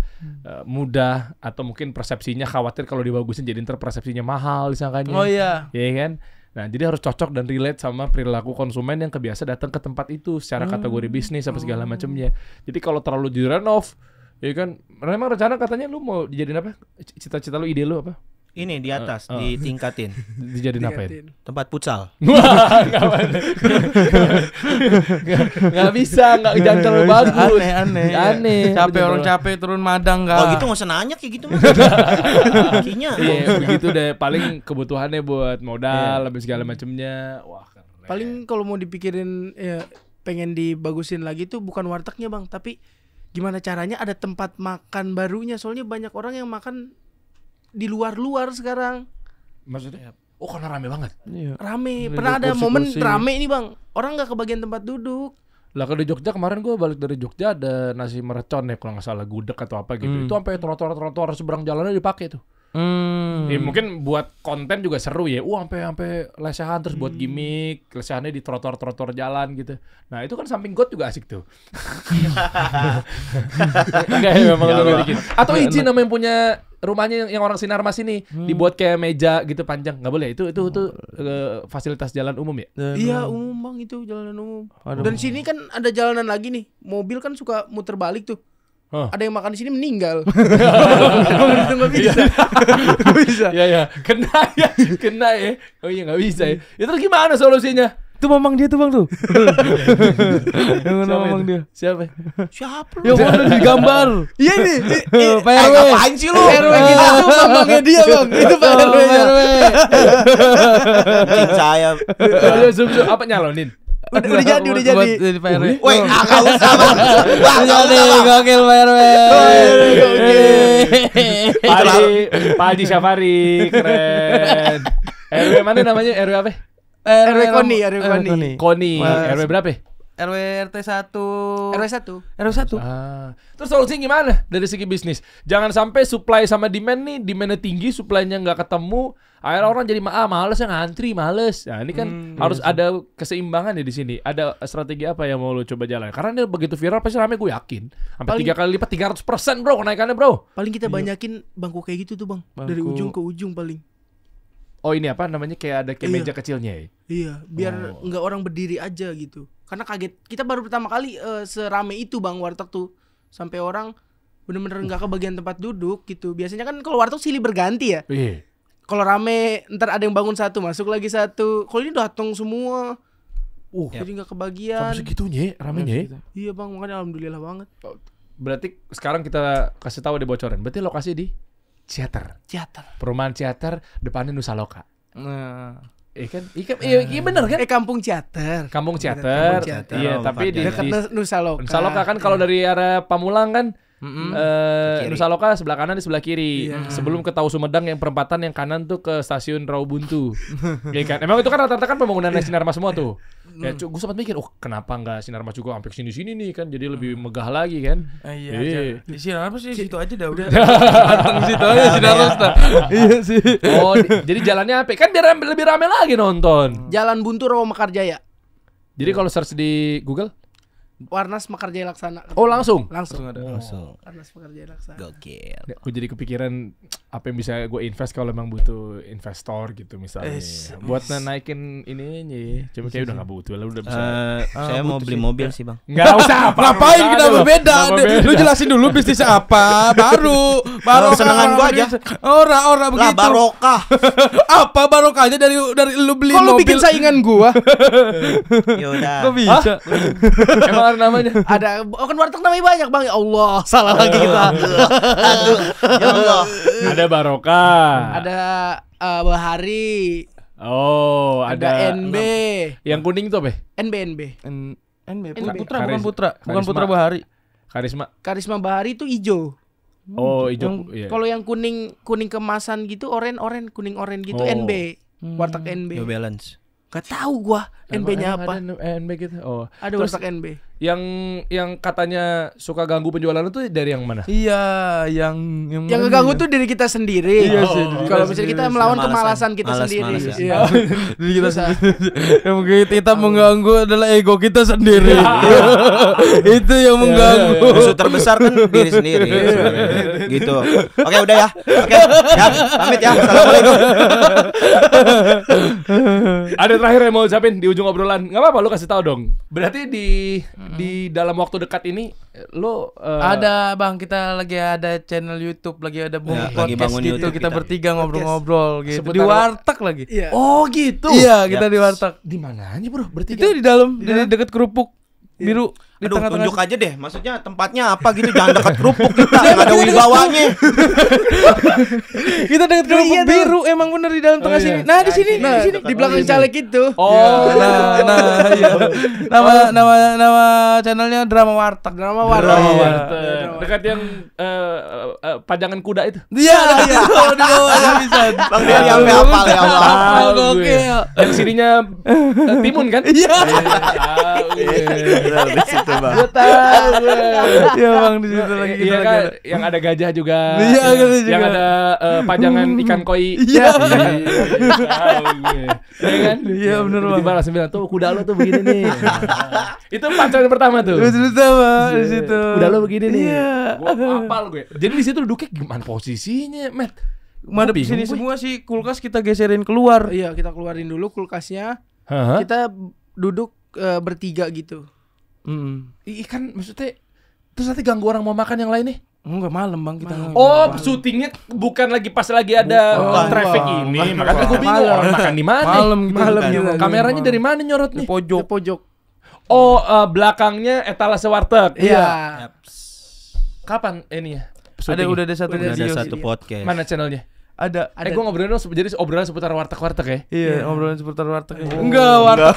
mudah atau mungkin persepsinya khawatir kalau dibagusin jadi ntar persepsinya mahal disangkanya. Oh iya. Iya kan? Nah, jadi harus cocok dan relate sama perilaku konsumen yang kebiasa datang ke tempat itu secara kategori bisnis apa segala macamnya. Jadi kalau terlalu direnov, ya kan? Memang rencana katanya lu mau dijadiin apa? Cita-cita lu, ide lu apa? ini di atas ditingkatin. Dijadiin apain? Tempat futsal. Wah, nggak bisa, jangan terlalu bagus. Aneh. Capek orang capek turun madang enggak. Kalau gitu nggak usah nanya kayak gitu mah. Kakinya. Iya, begitu deh. Paling kebutuhannya buat modal, lebih segala macamnya. Wah, keren. Paling kalau mau dipikirin ya pengen dibagusin lagi tuh bukan wartegnya bang, tapi gimana caranya ada tempat makan barunya. Soalnya banyak orang yang makan di luar sekarang. Maksudnya? Oh, karena rame banget. Iya. Rame. Pernah ada momen rame ini bang. Orang nggak kebagian tempat duduk. Lah kalau di Jogja kemarin gue balik dari Jogja ada nasi mercon ya kalau nggak salah, gudeg atau apa gitu. Itu sampai trotoar seberang jalannya dipakai tuh. Ya, mungkin buat konten juga seru ya. Sampai lesehan terus buat gimmick, lesehannya di trotoar jalan gitu. Nah, itu kan samping got juga asik tuh. Enggak ya memang lu bikin. Atau izin sama yang punya rumahnya yang orang Sinarmas ini dibuat kayak meja gitu panjang. Enggak boleh. Itu fasilitas jalan umum ya? Iya, umum bang, itu jalanan umum. Dan sini kan ada jalanan lagi nih. Mobil kan suka muter balik tuh. Ada yang makan di sini meninggal. Itu nggak bisa. Nggak bisa. Ya, kena ya. Oh iya nggak bisa ya. Itu gimana solusinya? Itu mamang dia tuh bang tuh. Yang mana mamang dia? Siapa? Yang mana digambar? Iya nih. Pak RW. Ngapain sih lu? RW kita tuh mamangnya dia bang. Itu Pak RW. Saya. Ayo zoom apa nyalonin? Udah jadi. Jadi Pak RW. Woi, enggak usah bang. Jadi gokil Pak RW. Pak Haji Syafari, keren. RW mana namanya? RW apa? RW Koni. Koni. RW berapa? RW RT 1. RW 1. RW 1. Terus solusinya gimana dari segi bisnis? Jangan sampai supply sama demand nih, demandnya tinggi, supply-nya nggak ketemu, akhirnya orang jadi males ya ngantri, males. Nah ini kan harus ada keseimbangan ya di sini. Ada strategi apa yang mau lo coba jalan? Karena ini begitu viral pasti rame, gue yakin. Sampai 3 kali lipat 300% bro kenaikannya bro. Paling kita banyakin bangku kayak gitu tuh bang. Dari ujung ke ujung paling. Oh ini apa namanya kayak ada meja kecilnya ya? Iya, biar nggak orang berdiri aja gitu. Karena kaget, kita baru pertama kali serame itu bang warteg tuh. Sampai orang bener-bener nggak kebagian tempat duduk gitu. Biasanya kan kalau warteg silih berganti ya. Iya. Kalau rame ntar ada yang bangun satu, masuk lagi satu. Kalau ini datang semua. Jadi nggak kebagian. Sampai segitunya ramenya ya? Iya bang, makanya alhamdulillah banget. Berarti sekarang kita kasih tahu deh bocoran. Berarti lokasi di Ciater. Perumahan Ciater, depannya Nusa Loka. Nah, Iya bener kan? Kampung Ciater. Kampung Ciater. Iya, tapi di Nusa Loka. Nusa Loka kan kalau dari arah Pamulang kan Nusa Loka sebelah kanan di sebelah kiri. Sebelum ke Tahu Sumedang yang perempatan yang kanan tuh ke stasiun Rawabuntu. Ya kan? Emang itu kan rata-rata kan pembangunan Sinarmas semua tuh. Ya, gue sempat mikir, kenapa nggak Sinarmas juga sampai sini nih kan? Jadi lebih megah lagi kan? Iya. Di Sinarmas sih situ aja dah udah. Situ aja Sinarmas dah. Iya sih. Oh, jadi jalannya apa? Kan biar lebih rame lagi nonton. Jalan Buntu Rawa Mekarjaya. Jadi kalau search di Google Warnas Mekarjaya Laksana. Oh langsung ada. Warnas Mekarjaya Laksana. Gokil. Gue jadi kepikiran apa yang bisa gue invest kalau memang butuh investor gitu misalnya. Buat naikin ini cuma kayak udah nggak butuh lah udah bisa. Saya mau beli mobil sih bang. Nggak usah. Ngapain kita berbeda? Lu jelasin dulu bisnis apa, baru senengan gua aja. Orang begitu. Lah barokah. Apa barokahnya dari lu beli mobil? Kalau bikin mobil? Saingan gua. Yaudah. Kok bisa? Emang ada namanya? Ada, kan warteg namanya banyak bang. Ya Allah, salah lagi kita. Aduh, ya Allah. Ada Barokah. Ada Bahari. Oh, ada NB. Yang kuning tuh apa? NB. Putra, bukan Putra Bahari. Karisma Bahari itu hijau. Oh, hijau. Iya. Kalau yang kuning kemasan gitu, oren gitu NB. Warteg NB. New Balance. Gak tahu gua NB-nya apa. Ada NB gitu. Oh. Ada warteg NB. Yang katanya suka ganggu penjualan itu dari yang mana? Iya, yang ngeganggu tuh diri kita sendiri. Iya sih. Kalau misalnya kita melawan kemalasan kita sendiri. Iya. Diri kita sendiri. Yang kita mengganggu adalah ego kita sendiri. Itu yang mengganggu. Musuh terbesar kan diri sendiri. Gitu. Oke, udah ya. Oke. Ya, pamit ya. Assalamualaikum. Ada terakhir yang mau ucapin di ujung obrolan. Enggak apa-apa lu kasih tahu dong. Berarti di dalam waktu dekat ini lu Ada Bang, kita lagi ada channel YouTube, lagi ada lagi podcast bangun gitu. YouTube Kita kita. bertiga ngobrol-ngobrol gitu. Di Seputar- warteg lagi. Iya. Oh gitu. Iya, kita di warteg. Di mana aja, Bro? Bertiga. Itu di dalam, di dekat kerupuk biru di Aduh, tengah-tengah. tunjuk aja deh. Maksudnya tempatnya apa gitu, jangan dekat kerupuk kita, nggak ada wibawanya. Kita dekat kerupuk biru, emang bener di dalam tengah sini. Nah, di sini, Nah, di sini. di belakang caleg itu. Oh. Iya. Nama channelnya Drama Warteg. Drama Drama warna. Warteg. Dekat yang pajangan kuda itu. Iya, di bawahnya bisa. Bang dia sampai hafal ya Allah. Tahu gue. Gokil. Yang sininya timun kan? Iya. Di situ, Bang. Gue tahu. Iya, Bang, di situ lagi kita Iya lagi kan, ada. yang ada gajah juga. Iya, ada juga. Yang ada pajangan ikan koi. Iya. Tahu gue. Iya kan? Iya, bener, Bang. Tiba-tiba langsung bilang, tuh kuda lo tuh begini nih. Itu pacaran pertama tuh. Di situ sama di situ. Kuda lo begini nih. Iya. Gua hafal gue. Jadi di situ duduknya gimana posisinya, Matt? Madep Gua bingung sini gue. semua sih, kulkas kita geserin keluar. Iya, kita keluarin dulu kulkasnya. Hah? Kita duduk bertiga gitu. Kan maksudnya terus nanti ganggu orang mau makan yang lain nih. Enggak malam, Bang, kita. Oh, syutingnya bukan lagi pas lagi ada Bukan. traffic Bukan. ini. Makanya gue bingung Malam. orang makan di mana. Malam gitu. Malam kan. gitu. Kameranya dari mana nyorot Di nih? pojok. Di pojok. Oh, belakangnya etalase warteg. Iya. Kapan ini ya? Udah ada satu Udah ada video satu sih. podcast. Mana channelnya? Ada. Gue ngobrolin dong, jadi obrolan seputar warteg-warteg ya. Iya, ngobrolin seputar warteg. Enggak, warteg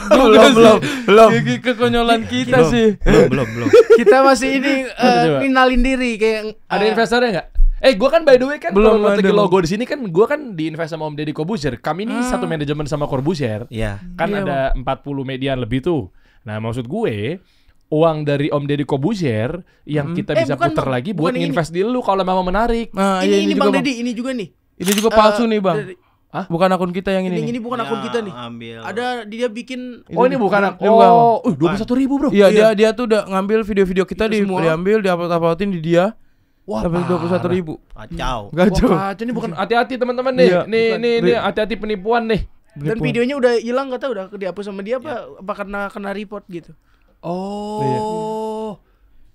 belum. Gigi kekonyolan kita sih. Belum. Kita masih ini coba? ngenalin diri kayak Ada investornya nggak? Gue kan by the way kan Belum kalau ada, lagi Bang. logo di sini kan gue kan di invest sama Om Deddy Corbuzier. Kami ini satu manajemen sama Corbuzier. Iya. Kan Iya, ada 40 media lebih tuh. Nah, maksud gue uang dari Om Deddy Corbuzier yang kita bisa bukan, putar Bang. lagi buat Bukan ini. invest di lu kalau memang menarik. Nah, ini iya, Bang juga, Deddy, ini juga nih. Ini juga palsu nih, Bang. Dari- Hah? Bukan akun kita yang ini. Ini bukan akun kita nih. Ambil. Ada dia bikin Oh, ini bukan. Ini bukan. Oh, 21.000 bro. Iya, dia tuh udah ngambil video-video kita Itu semua. diambil, diuploadin di dia. Wah, Dapat 21.000. Kacau. Gacau. Wah, ini bukan hati-hati teman-teman nih. Iya, Nih hati-hati penipuan nih. dan videonya udah hilang, nggak tahu udah dihapus sama dia apa karena kena report gitu. Oh.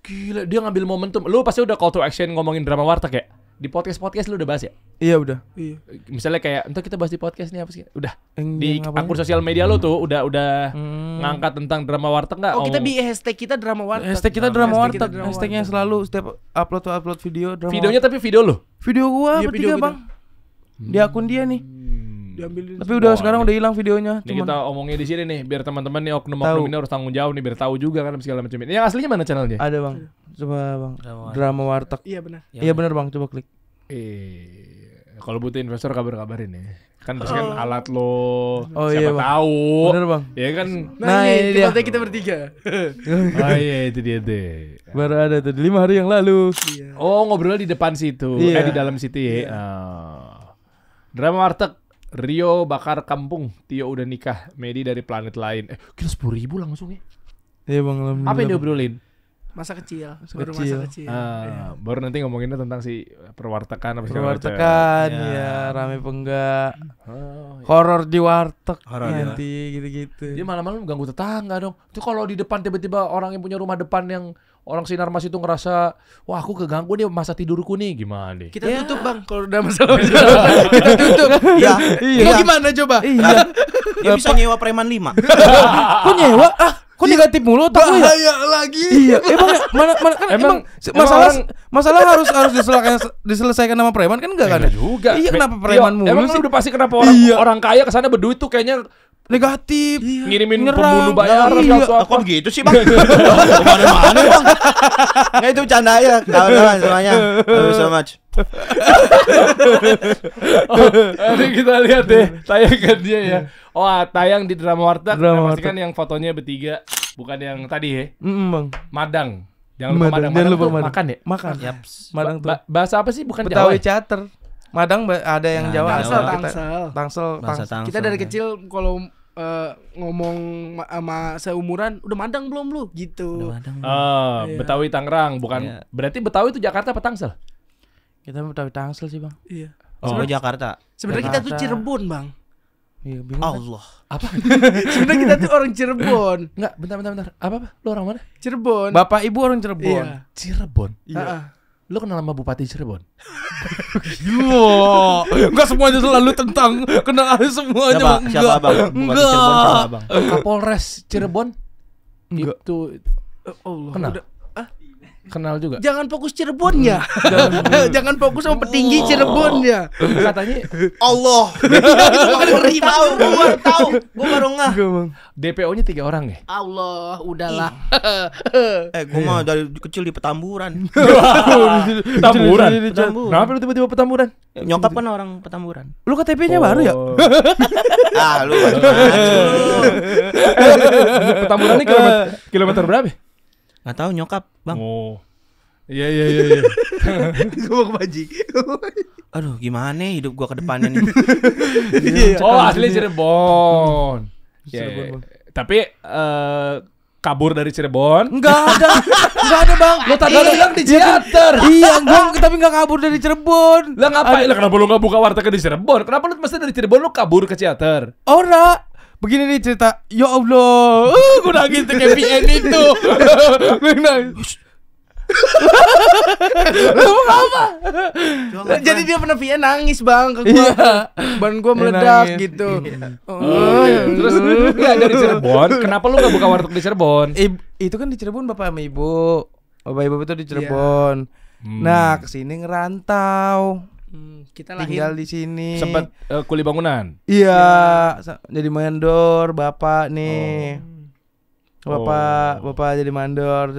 Gila, dia ngambil momentum. Lu pasti udah call to action ngomongin drama warteg ya? Di podcast lu udah bahas ya? Iya, udah. Iya. Misalnya kayak, entar kita bahas di podcast nih apa sih? Udah. Yang Di apa? akun sosial media lu tuh udah ngangkat tentang drama warteg enggak? Oh, kita bi hashtag kita drama warteg. Hashtag kita drama Hashtag kita warteg. drama Hashtagnya warteg. selalu setiap upload video drama. videonya tapi video lu. Video gua Iya, bertiga, video kita. Bang. Di akun dia nih. Diambilin. Tapi udah Wah, sekarang ini- udah hilang videonya. Nih kita omongin di sini nih biar teman-teman nih oknum Tahu. ini harus tanggung jawab nih biar tahu juga kan segala macam ini. Yang aslinya mana channelnya? Ada, Bang. Coba, Bang. Drama Drama warteg. Iya benar. Iya benar, Bang. Coba klik. Kalau butuh investor kabarin ya. Kan pasti kan alat lo. Oh, siapa iya, Bang. tahu. Bener, Bang. Ya kan. Nah, ini dia. Kita bertiga. Oh iya itu dia deh. Baru ada tuh 5 hari yang lalu. Iya. Oh ngobrol di depan situ, Iya. di dalam situ ya. Oh. Drama warteg, Rio bakar kampung, Tio udah nikah, Medi dari planet lain. Kira 10.000 langsung ya. Iya, Bang. Alhamdulillah. Apa yang diobrolin? Masa kecil. Masa Baru kecil. masa kecil. Baru nanti ngomonginnya tentang si perwartekan apa segala macam. Perwartekan, Ya. ya, rame apa enggak. Oh, iya. Horor di warteg. Horor di nanti gitu-gitu. Dia malam-malam ganggu tetangga dong. Itu kalau di depan tiba-tiba orang yang punya rumah depan yang orang sinar mas itu ngerasa, wah aku keganggu nih masa tidurku nih, gimana nih? Kita tutup, Bang, kalau udah masalah. Kita tutup. Iya. Mau gimana coba? Iya. Dia bisa nyewa preman 5. Kok nyewa? Kok negatif mulu otak lu ya? Bahaya lagi. Iya, mana kan Emang- masalah harus diselesaikan sama preman kan enggak kan? Enggak juga. Iya, kenapa Tio, preman mulu emang sih? lu udah pasti kenapa orang Iya. orang kaya kesana berduit tuh kayaknya Negatif. ngirimin Nyerang. pembunuh bayaran Iya. atau apa? Kok gitu sih, Bang? Kemana-mana, Bang. Nggak, itu bercanda ya. Kawan-kawan semuanya. Thank you so much. Nanti kita lihat deh tayangan dia ya. Oh, tayang di drama warteg. Drama Nah, warteg. pastikan yang fotonya bertiga, bukan yang tadi ya. Bang. Madang. Jangan lupa Madang. Jangan lupa tuh Madang. makan ya. Makan. Yaps. Madang tuh. Bahasa apa sih? Bukan Jawa. Betawi Ya? Cater. Madang ada yang Nah, Jawa, Tangsel, ada kita- Tangsel. Tangsel. Bahasa Tangsel. Kita dari kecil kalau ngomong sama seumuran, udah madang belum lu? Gitu. Oh, Iya. Betawi Tangerang, bukan. Iya. Berarti Betawi itu Jakarta apa Tangsel? Kita Betawi Tangsel sih, Bang. Iya. Oh, Jakarta. Sebenarnya kita tuh Jakarta. Cirebon, Bang. Iya, bingung. Kan? Allah. Apa? Sebenarnya kita tuh orang Cirebon. Enggak, bentar. Apa? Lu orang mana? Cirebon. Bapak ibu orang Cirebon. Iya. Cirebon. Heeh. Lu kenal sama Bupati Cirebon? Gila. Enggak semuanya selalu tentang kenal semuanya. Siapa Bang? Bupati Cirebon siapa Bang? Kapolres Cirebon? Enggak. Itu Allah. kenal. Udah. Kenal juga. Jangan fokus Cirebonnya. Jangan fokus sama petinggi Cirebonnya. Katanya Allah. Gua tahu. Gua baru ngeh. DPO-nya 3 orang ya? Allah, udahlah. Gua mah dari kecil di Petamburan. Petamburan. Petamburan. Kenapa lu tiba-tiba Petamburan? Nyokap kan orang Petamburan. Lu KTP-nya baru ya? Lu. Petamburan ini kilometer berapa? Enggak tahu nyokap, Bang. Oh. Iya. Gua mau baji. Aduh, gimana hidup gua ke depannya nih. Oh, asli Cirebon. Cirebon, Bang. Tapi kabur dari Cirebon. Enggak ada Bang. Lo tadi bilang di Ciater. Iya, gua tapi enggak kabur dari Cirebon. Lah ngapain? Lah kenapa lu enggak buka warteg di Cirebon? Kenapa lu mesti dari Cirebon lu kabur ke Ciater? Ora. Begini nih cerita. Ya Allah. Gua nangis tuh kayak PN itu. Gua nangis. Jadi dia pernah VN nangis bang ke gua. Iya. Ban gua meledak nangis. gitu. Terus enggak dari Cirebon, kenapa lu enggak buka warteg di Cirebon? Itu kan di Cirebon bapak sama ibu. Bapak ibu itu di Cirebon. Nah, kesini ngerantau. Kita Tinggal lahir di sini. Sempat kuli bangunan. Iya, jadi mandor bapak nih. Bapak jadi mandor.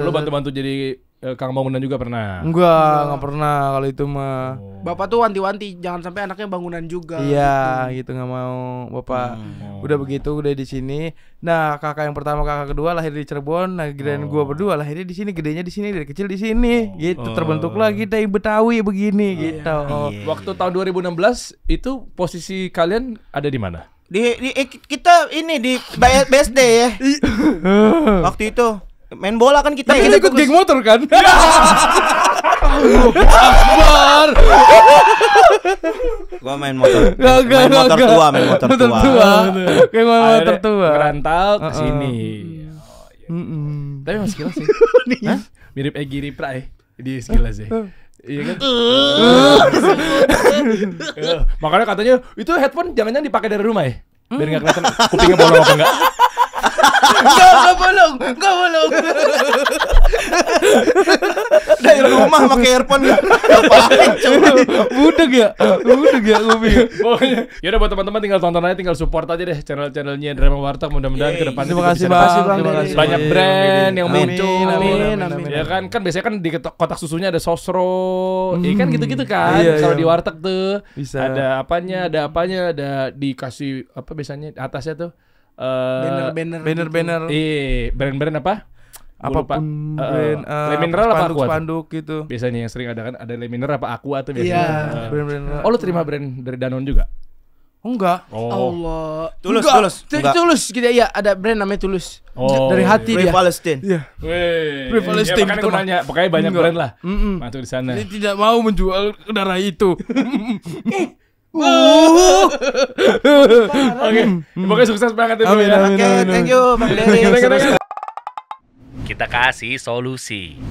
Lu bantu-bantu jadi kang bangunan juga pernah? Enggak pernah kalau itu mah. Bapak tuh wanti-wanti jangan sampai anaknya bangunan juga. Iya, gitu nggak mau. Bapak udah begitu, udah di sini. Nah, kakak yang pertama, kakak kedua lahir di Cirebon. Nah, giliran gua berdua lahirnya di sini, gedenya di sini, dari kecil di sini. Gitu terbentuklah kita Betawi begini gitu. Waktu tahun 2016 itu posisi kalian ada di mana? Kita ini di BSD ya. Waktu itu main bola kan kita. Tapi kita ikut geng motor kan? Akbar. Gua main motor. Main motor tua. Kayak motor tua. Ngerantau ke sini. Tapi emang sekilas sih. Hah? Mirip Egy Ripra ya. Di sekilas ya. Iya kan? Makanya katanya itu headphone jangan-jangan dipakai dari rumah ya? Biar enggak kelihatan kupingnya bolong apa enggak. Enggak bolong. Dari rumah pakai earphone enggak? Budeg ya kuping. Pokoknya yaudah buat teman-teman tinggal tonton aja, tinggal support aja deh channel-channelnya Drama Warteg, mudah-mudahan ke depannya Terima juga kasih bisa Bang. dapat Terima kasih. banyak brand yang Amin. muncul. Amin. Ya kan biasanya kan di kotak susunya ada sosro, kan gitu-gitu kan. Iya, Kalau iya. di warteg tuh Bisa. ada apanya, ada dikasih apa biasanya atasnya tuh Banner-banner. brand-brand apa? Gua lupa. Apapun brand Le Mineral apa Aqua tuh? spanduk gitu. Biasanya yang sering ada kan ada Le Mineral apa Aqua tuh biasanya. Iya. Brand-brand. Oh lu terima brand dari Danone juga? Enggak. Allah. Tulus. Tulus kita iya ada brand namanya Tulus. Oh, Dari hati Free dia. Palestine. Iya. Weh, Free Palestine makanya itu gue mah. nanya, pokoknya banyak Enggak. brand lah. Masuk di sana. Dia tidak mau menjual darah itu. Oke, pokoknya sukses banget ya bro Amin, ya. amin. Oke, thank you Bang Dery. Thank you. Kita kasih solusi.